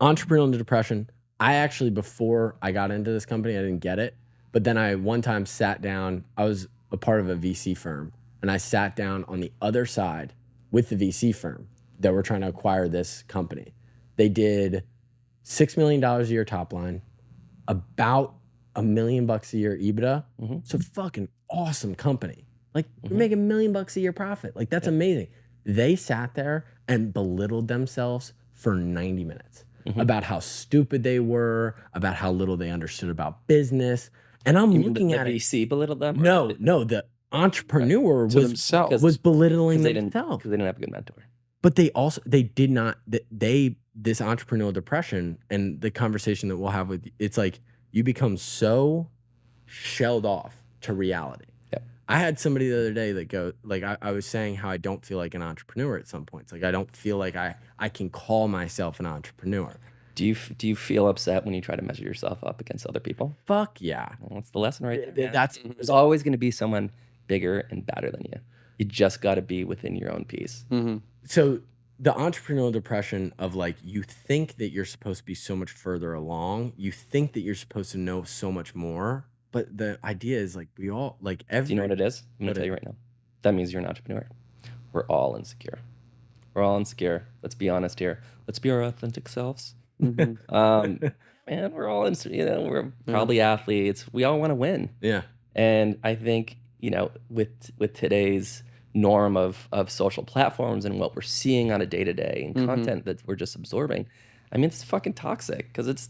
entrepreneurial depression, I actually, before I got into this company, I didn't get it. But then I one time sat down, I was a part of a VC firm, and I sat down on the other side with the VC firm that were trying to acquire this company. They did $6 million a year top line, about $1 million a year EBITDA. So fucking awesome company. Like we're making $1 million a year profit. Like that's amazing. They sat there and belittled themselves for 90 minutes about how stupid they were, about how little they understood about business. And I'm looking at the it. VC belittled them? No, the entrepreneur To themselves. was belittling Because themselves. they didn't have a good mentor. But they did not, this entrepreneurial depression and the conversation that we'll have with, it's like you become so shelled off to reality. Yep. I had somebody the other day that go, like, I was saying how I don't feel like an entrepreneur at some points. Like, I don't feel like I can call myself an entrepreneur. Do you feel upset when you try to measure yourself up against other people? Fuck yeah. Well, that's the lesson right there. There's always going to be someone bigger and better than you. You just got to be within your own peace. So the entrepreneurial depression of like, you think that you're supposed to be so much further along. You think that you're supposed to know so much more. But the idea is like, we all like Do you know what it is? I'm going to tell you right now. That means you're an entrepreneur. We're all insecure. We're all insecure. Let's be honest here. Let's be our authentic selves. Man, we're all insecure. We're probably athletes. We all want to win. Yeah. And I think, with today's norm of social platforms and what we're seeing on a day-to-day and content that we're just absorbing, I mean, it's fucking toxic because it's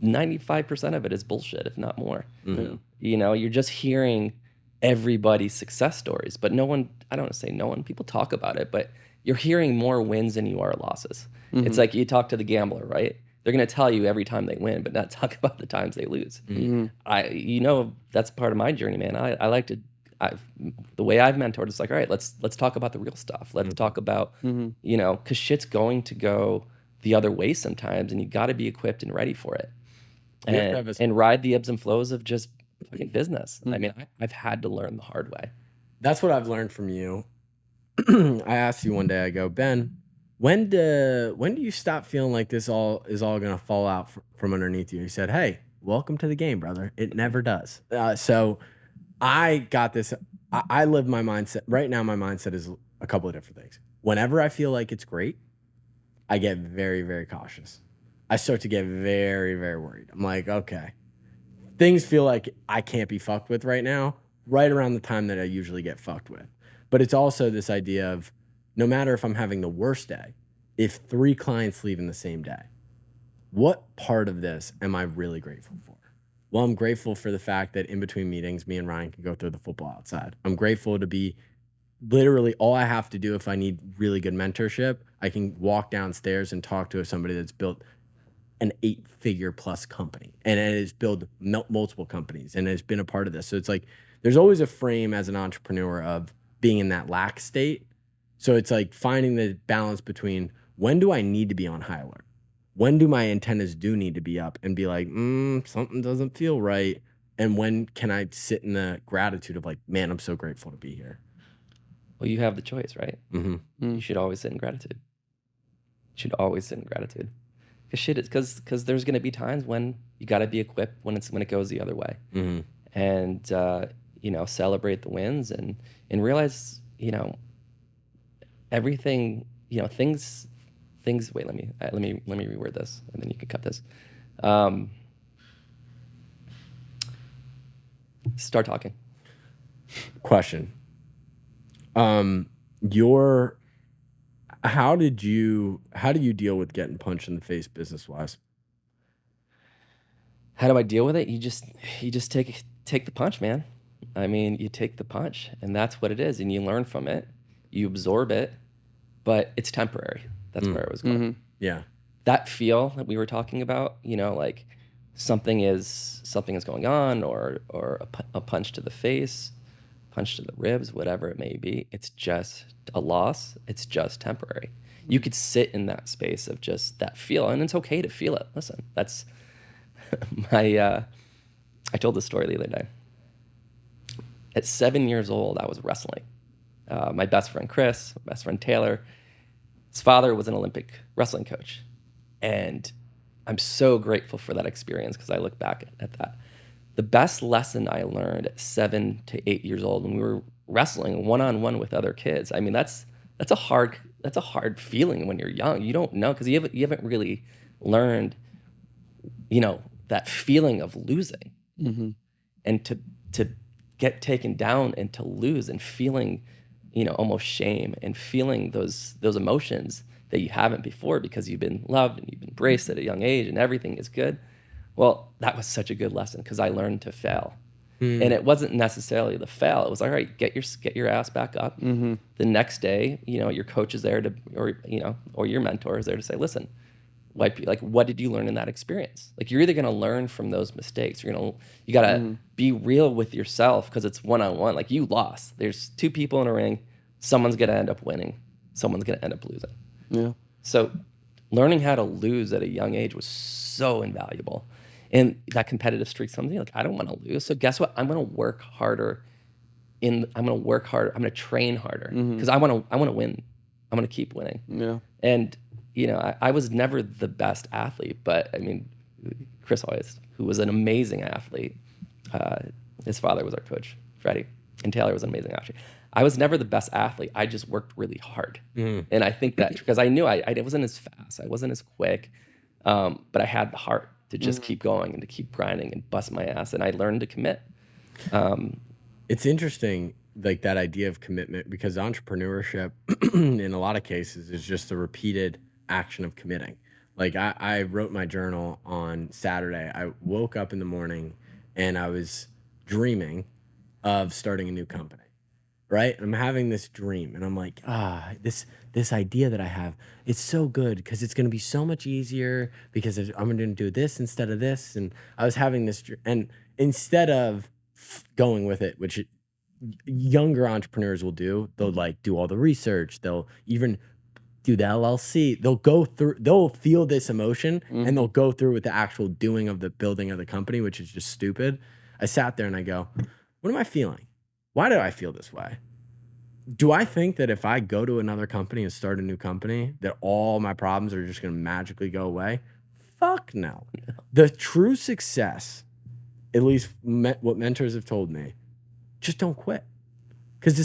95% of it is bullshit, if not more. You're just hearing everybody's success stories, but no one, I don't want to say no one, people talk about it, but you're hearing more wins than you are losses. It's like you talk to the gambler, right? They're going to tell you every time they win, but not talk about the times they lose. That's part of my journey, man. I like to, the way I've mentored, it's like, all right, let's talk about the real stuff. Let's talk about, because shit's going to go the other way sometimes, and you got to be equipped and ready for it. And ride the ebbs and flows of just fucking business. I mean, I've had to learn the hard way. That's what I've learned from you. I asked you one day, I go, Ben, when do you stop feeling like this all is all going to fall out from underneath you? He said, hey, welcome to the game, brother. It never does. So I got this. I live my mindset. Right now, my mindset is a couple of different things. Whenever I feel like it's great, I get very, very cautious. I start to get very, very worried. I'm like, okay, things feel like I can't be fucked with right now, right around the time that I usually get fucked with. But it's also this idea of no matter if I'm having the worst day, if 3 clients leave in the same day, what part of this am I really grateful for? Well, I'm grateful for the fact that in between meetings, me and Ryan can go throw the football outside. I'm grateful to be literally all I have to do if I need really good mentorship, I can walk downstairs and talk to somebody that's built an 8-figure plus company and it has built multiple companies and has been a part of this. So it's like there's always a frame as an entrepreneur of being in that lack state. So it's like finding the balance between when do I need to be on high alert? When do my antennas do need to be up and be like, something doesn't feel right? And when can I sit in the gratitude of like, man, I'm so grateful to be here? Well, you have the choice, right? You should always sit in gratitude. You should always sit in gratitude. Because there's going to be times when you got to be equipped when it goes the other way. And celebrate the wins and realize, everything, things, wait, let me reword this and then you can cut this. Start talking. Question. How do you deal with getting punched in the face business wise? How do I deal with it? You just take the punch, man. I mean, you take the punch, and that's what it is, and you learn from it. You absorb it, but it's temporary. That's where I was going. Mm-hmm. Yeah. That feel that we were talking about, like something is going on, or a punch to the face, punch to the ribs, whatever it may be. It's just a loss. It's just temporary. You could sit in that space of just that feel, and it's okay to feel it. Listen, that's I told this story the other day. At 7 years old, I was wrestling. My best friend Chris, my best friend Taylor, his father was an Olympic wrestling coach. And I'm so grateful for that experience because I look back at that. The best lesson I learned at 7 to 8 years old when we were wrestling one-on-one with other kids. I mean, that's a hard feeling when you're young. You don't know because you haven't really learned, that feeling of losing. Mm-hmm. And to get taken down and to lose and feeling, almost shame and feeling those emotions that you haven't before because you've been loved and you've been embraced at a young age and everything is good. Well, that was such a good lesson because I learned to fail. And it wasn't necessarily the fail. It was all right, get your ass back up. Mm-hmm. The next day, your coach is there or your mentor is there to say, listen, what did you learn in that experience? Like, you're either going to learn from those mistakes. You got to be real with yourself because it's one-on-one. Like, you lost. There's two people in a ring. Someone's going to end up winning. Someone's going to end up losing. Yeah. So learning how to lose at a young age was so invaluable. And that competitive streak, something like, I don't want to lose. So guess what? I'm going to work harder. I'm going to train harder because I want to win. I'm going to keep winning. Yeah. And I was never the best athlete, but I mean, Chris always, who was an amazing athlete, his father was our coach, Freddie, and Taylor was an amazing athlete. I was never the best athlete. I just worked really hard. And I think that because I knew I wasn't as fast, I wasn't as quick, but I had the heart to just keep going and to keep grinding and bust my ass. And I learned to commit. It's interesting, like that idea of commitment, because entrepreneurship in a lot of cases is just the repeated action of committing. Like I wrote my journal on Saturday. I woke up in the morning and I was dreaming of starting a new company, right? I'm having this dream and I'm like, this idea that I have, it's so good because it's going to be so much easier because I'm going to do this instead of this. And I was having this, and instead of going with it, which younger entrepreneurs will do, they'll like do all the research. They'll even do the LLC. They'll feel this emotion and they'll go through with the actual doing of the building of the company, which is just stupid. I sat there and I go, what am I feeling? Why do I feel this way? Do I think that if I go to another company and start a new company, that all my problems are just going to magically go away? Fuck no. The true success, at least what mentors have told me, just don't quit. Because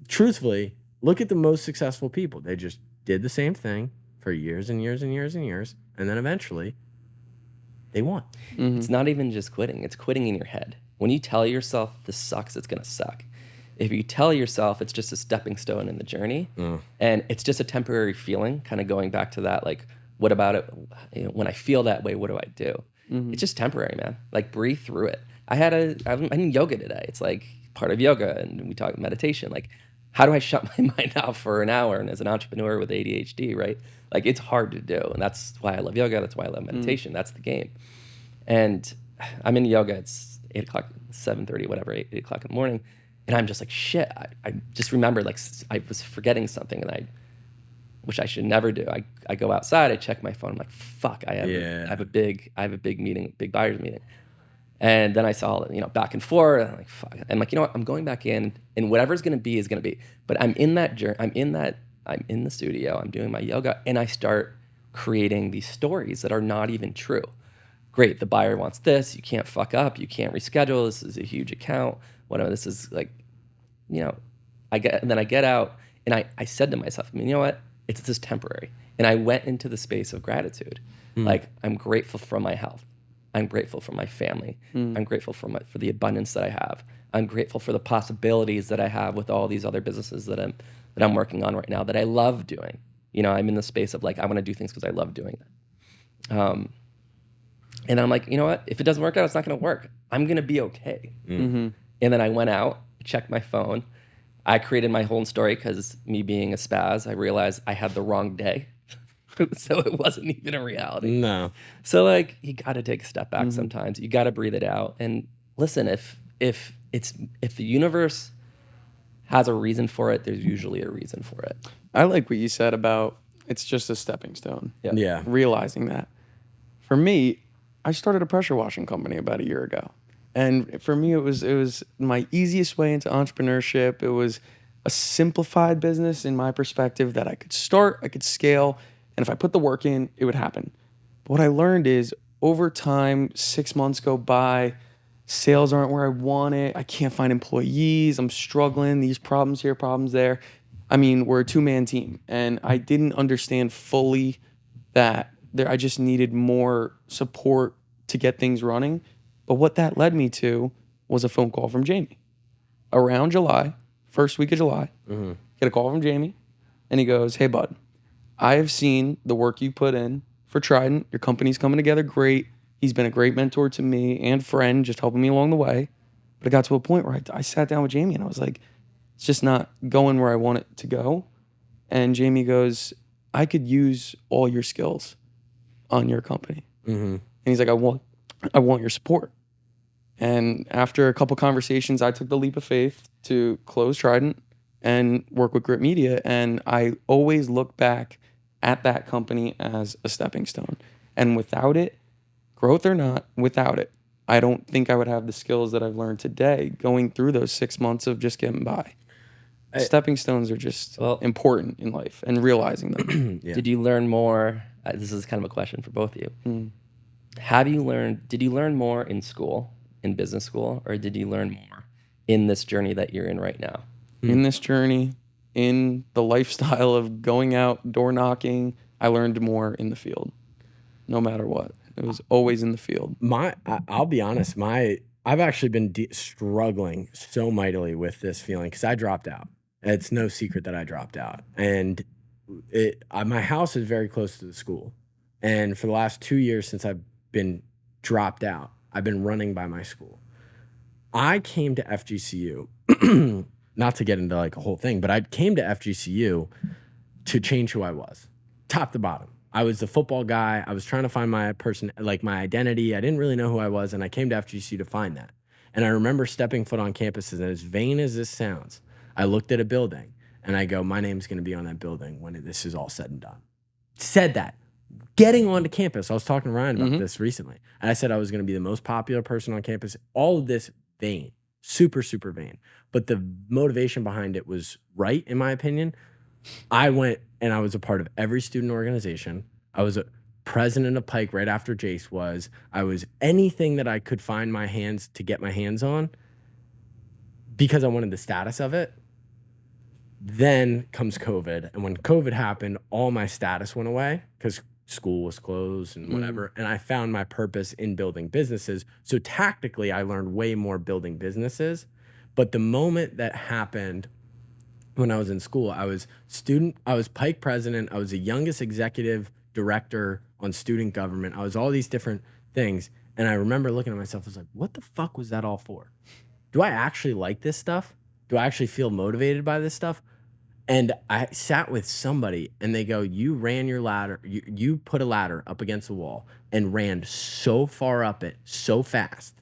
truthfully, look at the most successful people. They just did the same thing for years and years and years and years. And then eventually they won. It's not even just quitting. It's quitting in your head. When you tell yourself this sucks, it's going to suck. If you tell yourself it's just a stepping stone in the journey and it's just a temporary feeling, kind of going back to that, like, what about it? When I feel that way, what do I do? It's just temporary, man. Like, breathe through it. I'm in yoga today. It's like part of yoga, and we talk meditation. Like, how do I shut my mind off for an hour? And as an entrepreneur with ADHD, right? Like, it's hard to do. And that's why I love yoga. That's why I love meditation. That's the game. And I'm in yoga. It's 8 o'clock, 7:30, whatever, 8 o'clock in the morning. And I'm just like, shit. I just remembered, like, I was forgetting something, which I should never do. I go outside, I check my phone. I'm like, fuck, I have a big meeting, big buyers meeting. And then I saw, back and forth. And I'm like, fuck. I'm like, you know what? I'm going back in, and whatever's going to be is going to be. But I'm in that journey. I'm in the studio. I'm doing my yoga, and I start creating these stories that are not even true. Great, the buyer wants this. You can't fuck up. You can't reschedule. This is a huge account. whatever. This is like, you know, and then I get out and I said to myself, I mean, you know what? It's just temporary. And I went into the space of gratitude. Like, I'm grateful for my health. I'm grateful for my family. I'm grateful for the abundance that I have. I'm grateful for the possibilities that I have with all these other businesses that I'm working on right now that I love doing. You know, I'm in the space of like, I want to do things because I love doing them. And I'm like, you know what? If it doesn't work out, it's not going to work. I'm going to be okay. And then I went out, checked my phone. I created my whole story because me being a spaz, I realized I had the wrong day. So it wasn't even a reality. No. So like, you got to take a step back sometimes. You got to breathe it out. And listen, if the universe has a reason for it, there's usually a reason for it. I like what you said about it's just a stepping stone. Yeah. Realizing that. For me, I started a pressure washing company about a year ago. And for me, it was my easiest way into entrepreneurship. It was a simplified business in my perspective that I could start, I could scale, and if I put the work in, it would happen. But what I learned is over time, 6 months go by, sales aren't where I want it. I can't find employees. I'm struggling. These problems here, problems there. I mean, we're a 2-man team, and I didn't understand fully that I just needed more support to get things running. But what that led me to was a phone call from Jaime. Around July, first week of July, get a call from Jaime, and he goes, "Hey, bud, I have seen the work you put in for Trident. Your company's coming together great. He's been a great mentor to me and friend, just helping me along the way. But it got to a point where I sat down with Jaime, and I was like, it's just not going where I want it to go." And Jaime goes, "I could use all your skills on your company." And he's like, I want your support. And after a couple conversations, I took the leap of faith to close Trident and work with Grit Media. And I always look back at that company as a stepping stone. And without it, growth or not, without it, I don't think I would have the skills that I've learned today going through those 6 months of just getting by. Stepping stones are just important in life and realizing them. Did you learn more? This is kind of a question for both of you. Did you learn more in school, in business school, or did you learn more in this journey that you're in right now? In this journey, in the lifestyle of going out, door knocking, I learned more in the field, no matter what. It was always in the field. I'll be honest, I've actually been struggling so mightily with this feeling because I dropped out. It's no secret that I dropped out. And my house is very close to the school. And for the last 2 years since I've been dropped out, I've been running by my school. I came to FGCU, not to get into like a whole thing, but I came to FGCU to change who I was, top to bottom. I was the football guy. I was trying to find my my identity. I didn't really know who I was, and I came to FGCU to find that. And I remember stepping foot on campuses, and as vain as this sounds, I looked at a building, and I go, my name's going to be on that building when this is all said and done. Said that. Getting onto campus, I was talking to Ryan about this recently, and I said I was going to be the most popular person on campus. All of this vain, super, super vain. But the motivation behind it was right, in my opinion. I went and I was a part of every student organization. I was a president of Pike right after Jace was. I was anything that I could find my hands to get my hands on because I wanted the status of it. Then comes COVID. And when COVID happened, all my status went away because school was closed and whatever. And I found my purpose in building businesses. So tactically, I learned way more building businesses. But the moment that happened when I was in school, I was Pike president. I was the youngest executive director on student government. I was all these different things. And I remember looking at myself, I was like, what the fuck was that all for? Do I actually like this stuff? Do I actually feel motivated by this stuff? And I sat with somebody and they go, you ran your ladder, you put a ladder up against the wall and ran so far up it so fast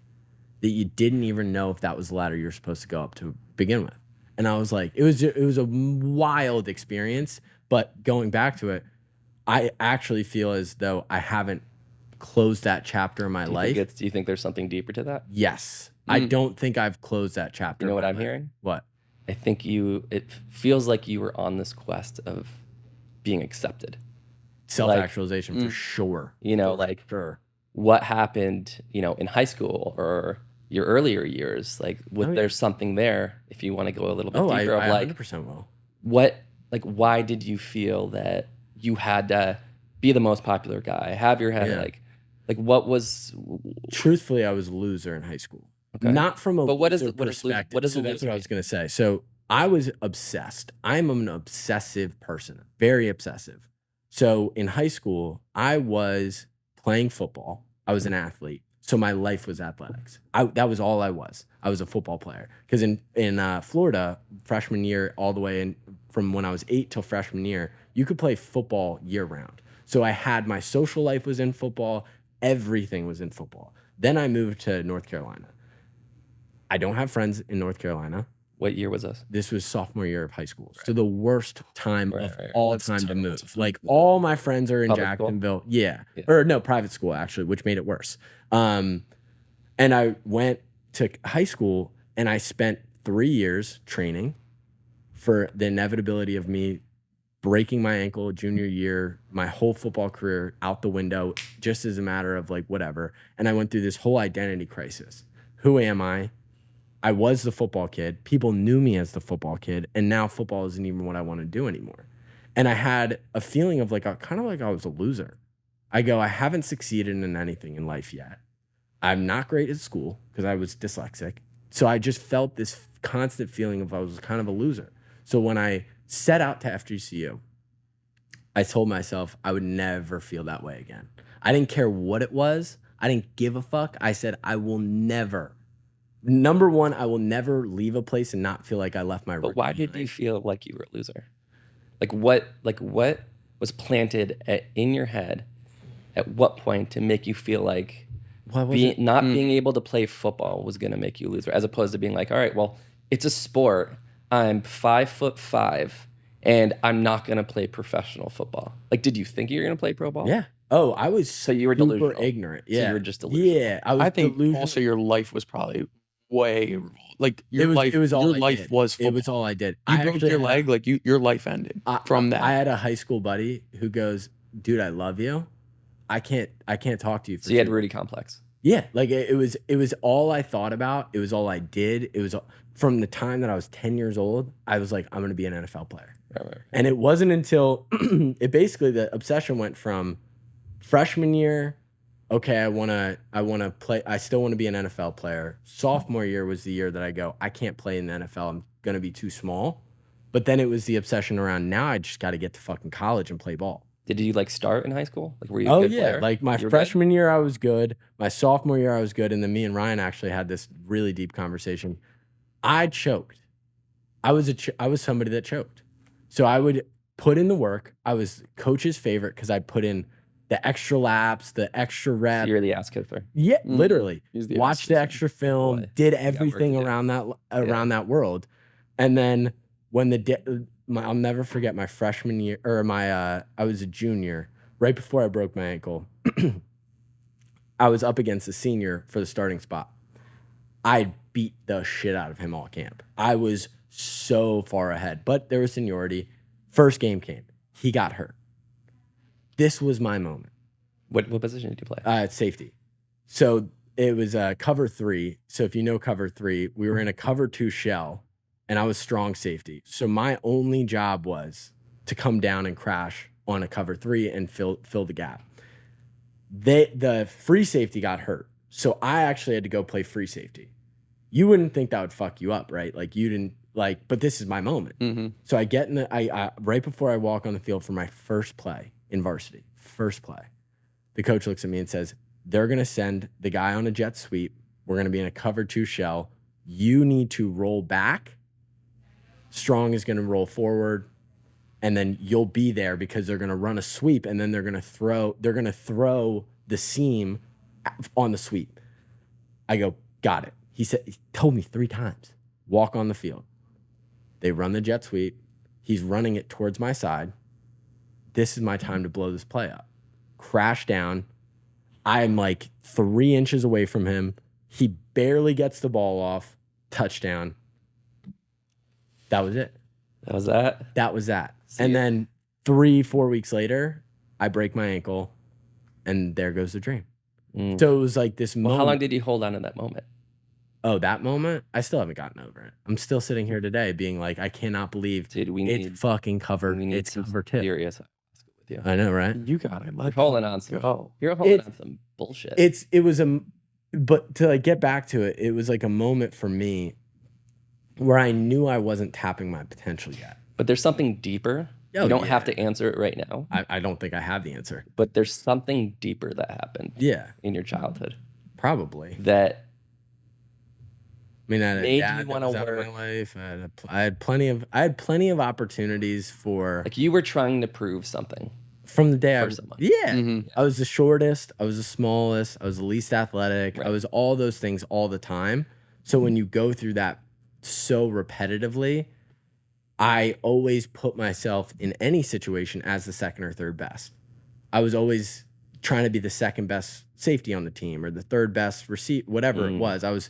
that you didn't even know if that was the ladder you were supposed to go up to begin with. And I was like, it was a wild experience. But going back to it, I actually feel as though I haven't closed that chapter in my life. Do you think there's something deeper to that? Yes. I don't think I've closed that chapter. You know what I'm life. hearing? What? I think it feels like you were on this quest of being accepted. Self-actualization for sure. You know, Sure. what happened, in high school or your earlier years? Like, Oh, yeah. there's something there if you want to go a little bit Oh, deeper I of like 100% will. why did you feel that you had to be the most popular guy, have your head Yeah. like what was Truthfully, I was a loser in high school. okay? Not from a But what is loser what is perspective. what is So a that's loser what I mean? was going to say. So I was obsessed. I'm an obsessive person, very obsessive. So in high school, I was playing football. I was an athlete. So my life was athletics. That was all I was. I was a football player. Because in Florida, freshman year, all the way in from when I was 8 till freshman year, you could play football year round. So I had my social life was in football. Everything was in football. Then I moved to North Carolina. I don't have friends in North Carolina. What year was this? This was sophomore year of high school. So the worst time of Right. all That's time to terrible move. time. Like all my friends are in Public school? Jacksonville. Yeah. Yeah. Or no, private school actually, which made it worse. And I went to high school and I spent 3 years training for the inevitability of me breaking my ankle junior year, my whole football career out the window, just as a matter of like whatever. And I went through this whole identity crisis. Who am I? I was the football kid. People knew me as the football kid. And now football isn't even what I want to do anymore. And I had a feeling of like, kind of like I was a loser. I haven't succeeded in anything in life yet. I'm not great at school because I was dyslexic. So I just felt this constant feeling of I was kind of a loser. So when I set out to FGCU, I told myself I would never feel that way again. I didn't care what it was. I didn't give a fuck. I said, I will never. Number one, I will never leave a place and not feel like I left my. But why did you feel like you were a loser? Like what was planted in your head at what point to make you feel like being able to play football was going to make you a loser, as opposed to being like, all right, well, it's a sport. I'm 5'5" and I'm not going to play professional football. Like, did you think you were going to play pro ball? Yeah. Oh, I was So you were super delusional. ignorant. So Yeah. you were just delusional. Yeah. I think delusional. also your life was probably way like your It was all your I life did. was football. It was all I did. You I broke actually your had leg, like your life ended from that. I had a high school buddy who goes, dude, I love you. I can't talk to you. So you had Rudy complex. Yeah, like it was all I thought about. It was all I did. It was from the time that I was 10 years old. I was like, I'm gonna be an NFL player. Right. And it wasn't until the obsession went from freshman year. Okay, I wanna play. I still want to be an NFL player. Sophomore year was the year that I go, I can't play in the NFL. I'm gonna be too small. But then it was the obsession around now. I just got to get to fucking college and play ball. Did you like start in high school? Like were you a good player? Like my freshman year I was good. My sophomore year I was good, and then me and Ryan actually had this really deep conversation. I choked. I was somebody that choked. So I would put in the work. I was coach's favorite because I put in the extra laps, the extra reps. So you're the ass kicker. Yeah, literally. He's the Watched the extra film, Boy, did got work everything to do. around that world, and then when I'll never forget my freshman year or I was a junior right before I broke my ankle. I was up against a senior for the starting spot. I beat the shit out of him all camp. I was so far ahead, but there was seniority. First game came. He got hurt. This was my moment. What position did you play? It's safety. So it was cover 3. So if you know cover 3, we were in a cover 2 shell, and I was strong safety. So my only job was to come down and crash on a cover 3 and fill the gap. The free safety got hurt, so I actually had to go play free safety. You wouldn't think that would fuck you up, right? Like you didn't like, but this is my moment. Mm-hmm. So I get in I right before I walk on the field for my first play in varsity, the coach looks at me and says, they're going to send the guy on a jet sweep. We're going to be in a cover 2 shell. You need to roll back. Strong is going to roll forward, and then you'll be there because they're going to run a sweep, and then they're going to throw the seam on the sweep. I go, got it. He told me 3 times, walk on the field. They run the jet sweep. He's running it towards my side. This is my time to blow this play up. Crash down. I'm like 3 inches away from him. He barely gets the ball off. Touchdown. That was it. That was that. That was that. See and ya. then 3-4 weeks later, I break my ankle, and there goes the dream. So it was like this moment. Well, how long did you hold on to that moment? Oh, that moment? I still haven't gotten over it. I'm still sitting here today being like, I cannot believe Dude, it's fucking covered. we need It's some cover 2. serious ayahuasca with you. I know, right? You got it. You're holding on some. Go. You're holding It's- on some bullshit. It was but to like get back to it, it was like a moment for me where I knew I wasn't tapping my potential yet. But there's something deeper. Oh, you don't have yeah. to answer it right now. I don't think I have the answer. But there's something deeper that happened Yeah, in your childhood probably. that I mean, I had a made dad you that wanna was out of work. my life. I had plenty of opportunities for like you were trying to prove something. from the day for I someone. yeah, I was the shortest, I was the smallest, I was the least athletic. Right. I was all those things all the time. So when you go through that so repetitively, I always put myself in any situation as the second or third best. I was always trying to be the second best safety on the team or the third best whatever it was. I was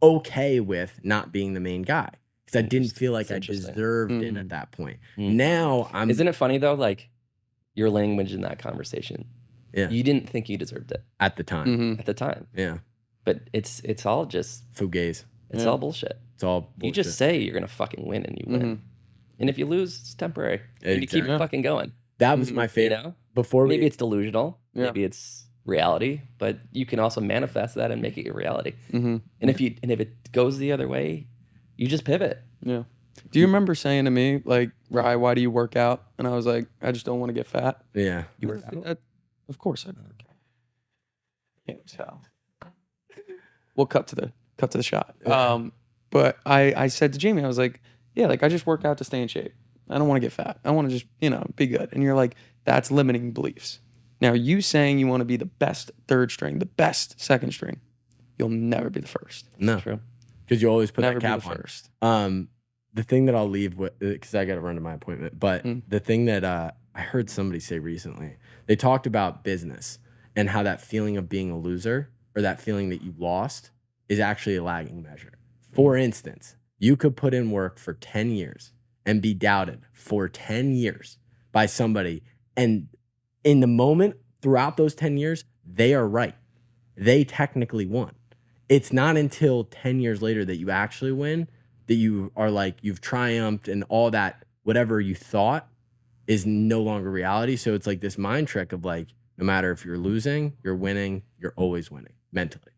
okay with not being the main guy because I didn't feel like I Interesting. deserved it at that point. Now I'm Isn't it funny though? Like your language in that conversation. Yeah. You didn't think you deserved it at the time. at the time. Yeah. But it's all just Fugazi. it's all bullshit. It's all bullshit. You just say you're gonna fucking win and you win. And if you lose, it's temporary. You need to keep Exactly. fucking going. That was my You favorite. know? Before Maybe we, it's delusional. Maybe it's reality, but you can also manifest that and make it your reality. And if it goes the other way, you just pivot. Yeah. Do you remember saying to me, like, Rye, why do you work out? And I was like, I just don't want to get fat. yeah. You work out. Of course I do. Can't tell. We'll cut to the shot. But I said to Jamie, I was like, yeah, like I just work out to stay in shape. I don't want to get fat. I want to just, be good. And you're like, that's limiting beliefs. Now you saying you want to be the best third string, the best second string, you'll never be the first. No. True. Because you always put Never that be cap the on. first. The thing that I'll leave with, because I got to run to my appointment, but the thing that I heard somebody say recently, they talked about business and how that feeling of being a loser or that feeling that you lost is actually a lagging measure. For instance, you could put in work for 10 years and be doubted for 10 years by somebody. And in the moment, throughout those 10 years, they are right. They technically won. It's not until 10 years later that you actually win that you are like, you've triumphed and all that, whatever you thought is no longer reality. So it's like this mind trick of like, no matter if you're losing, you're winning, you're always winning mentally.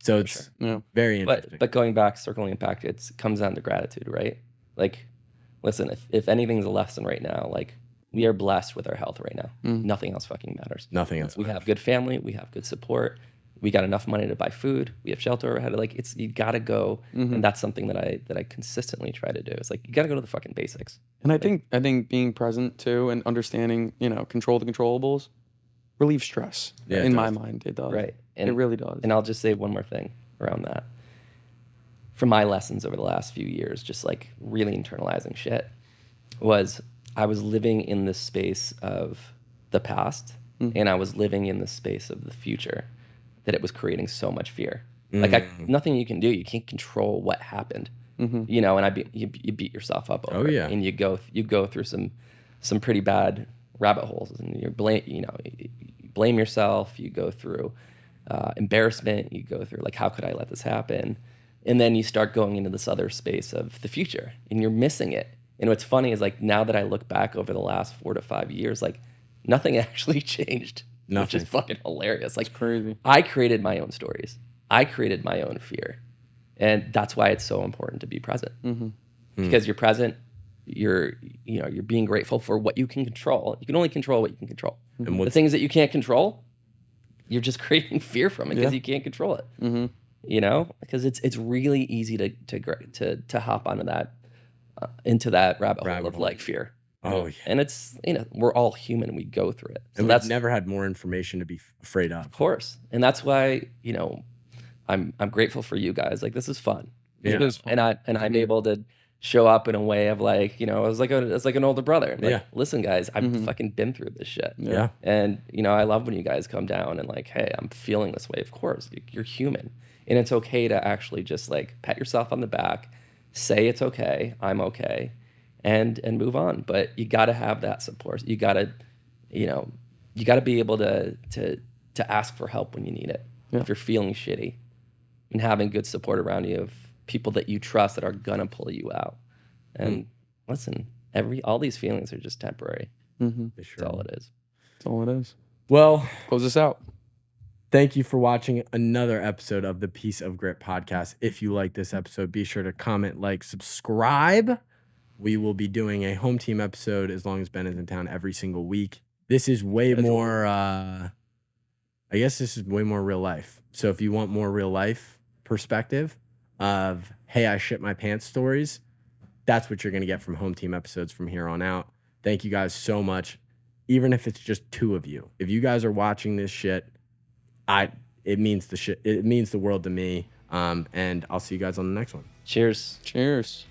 So it's very interesting. But going back, circling back, it comes down to gratitude, right? Like, listen, if anything's a lesson right now, like we are blessed with our health right now. Nothing else fucking matters. Nothing else. We have good family. We have good support. We got enough money to buy food. We have shelter overhead. Like you gotta go, and that's something that I consistently try to do. It's like you gotta go to the fucking basics. And I think being present too and understanding, control the controllables relieves stress. Yeah, it in my does. mind, it does. Right. It really does. And I'll just say one more thing around that. From my lessons over the last few years, just like really internalizing shit, was I was living in this space of the past and I was living in the space of the future, that it was creating so much fear. Like nothing you can do. You can't control what happened. And you beat yourself up over it. And you go through some pretty bad rabbit holes, and you blame yourself. You go through embarrassment. You go through like, how could I let this happen? And then you start going into this other space of the future, and you're missing it. And what's funny is like now that I look back over the last 4 to 5 years, like nothing actually changed. Which is fucking hilarious. Like crazy. I created my own stories. I created my own fear. And that's why it's so important to be present. Because you're present, you're being grateful for what you can control. You can only control what you can control. And the things that you can't control, you're just creating fear from it because you can't control it. Because it's really easy to hop onto that into that rabbit hole of like fear. Oh, yeah. And it's, we're all human. We go through it. So And that's we've never had more information to be afraid of. Of course. And that's why, I'm grateful for you guys. Like, this is fun. Yeah. It is fun. And I'm able to show up in a way of like, as like an older brother. Like, listen, guys, I've fucking been through this shit. Yeah. And, I love when you guys come down and like, hey, I'm feeling this way. Of course, you're human. And it's okay to actually just like pat yourself on the back, say it's okay, I'm okay, and move on. But you got to have that support. You got to, be able to ask for help when you need it. If you're feeling shitty, and having good support around you of people that you trust that are gonna pull you out. And listen, all these feelings are just temporary. That's all it is. That's all it is. Well, Close us out. thank you for watching another episode of the Piece of Grit podcast. If you like this episode, be sure to comment, like, subscribe. We will be doing a home team episode as long as Ben is in town every single week. This is way more, I guess this is way more real life. So if you want more real life perspective of, hey, I shit my pants stories, that's what you're going to get from home team episodes from here on out. Thank you guys so much. Even if it's just 2 of you, if you guys are watching this shit, it means the world to me. And I'll see you guys on the next one. Cheers. Cheers.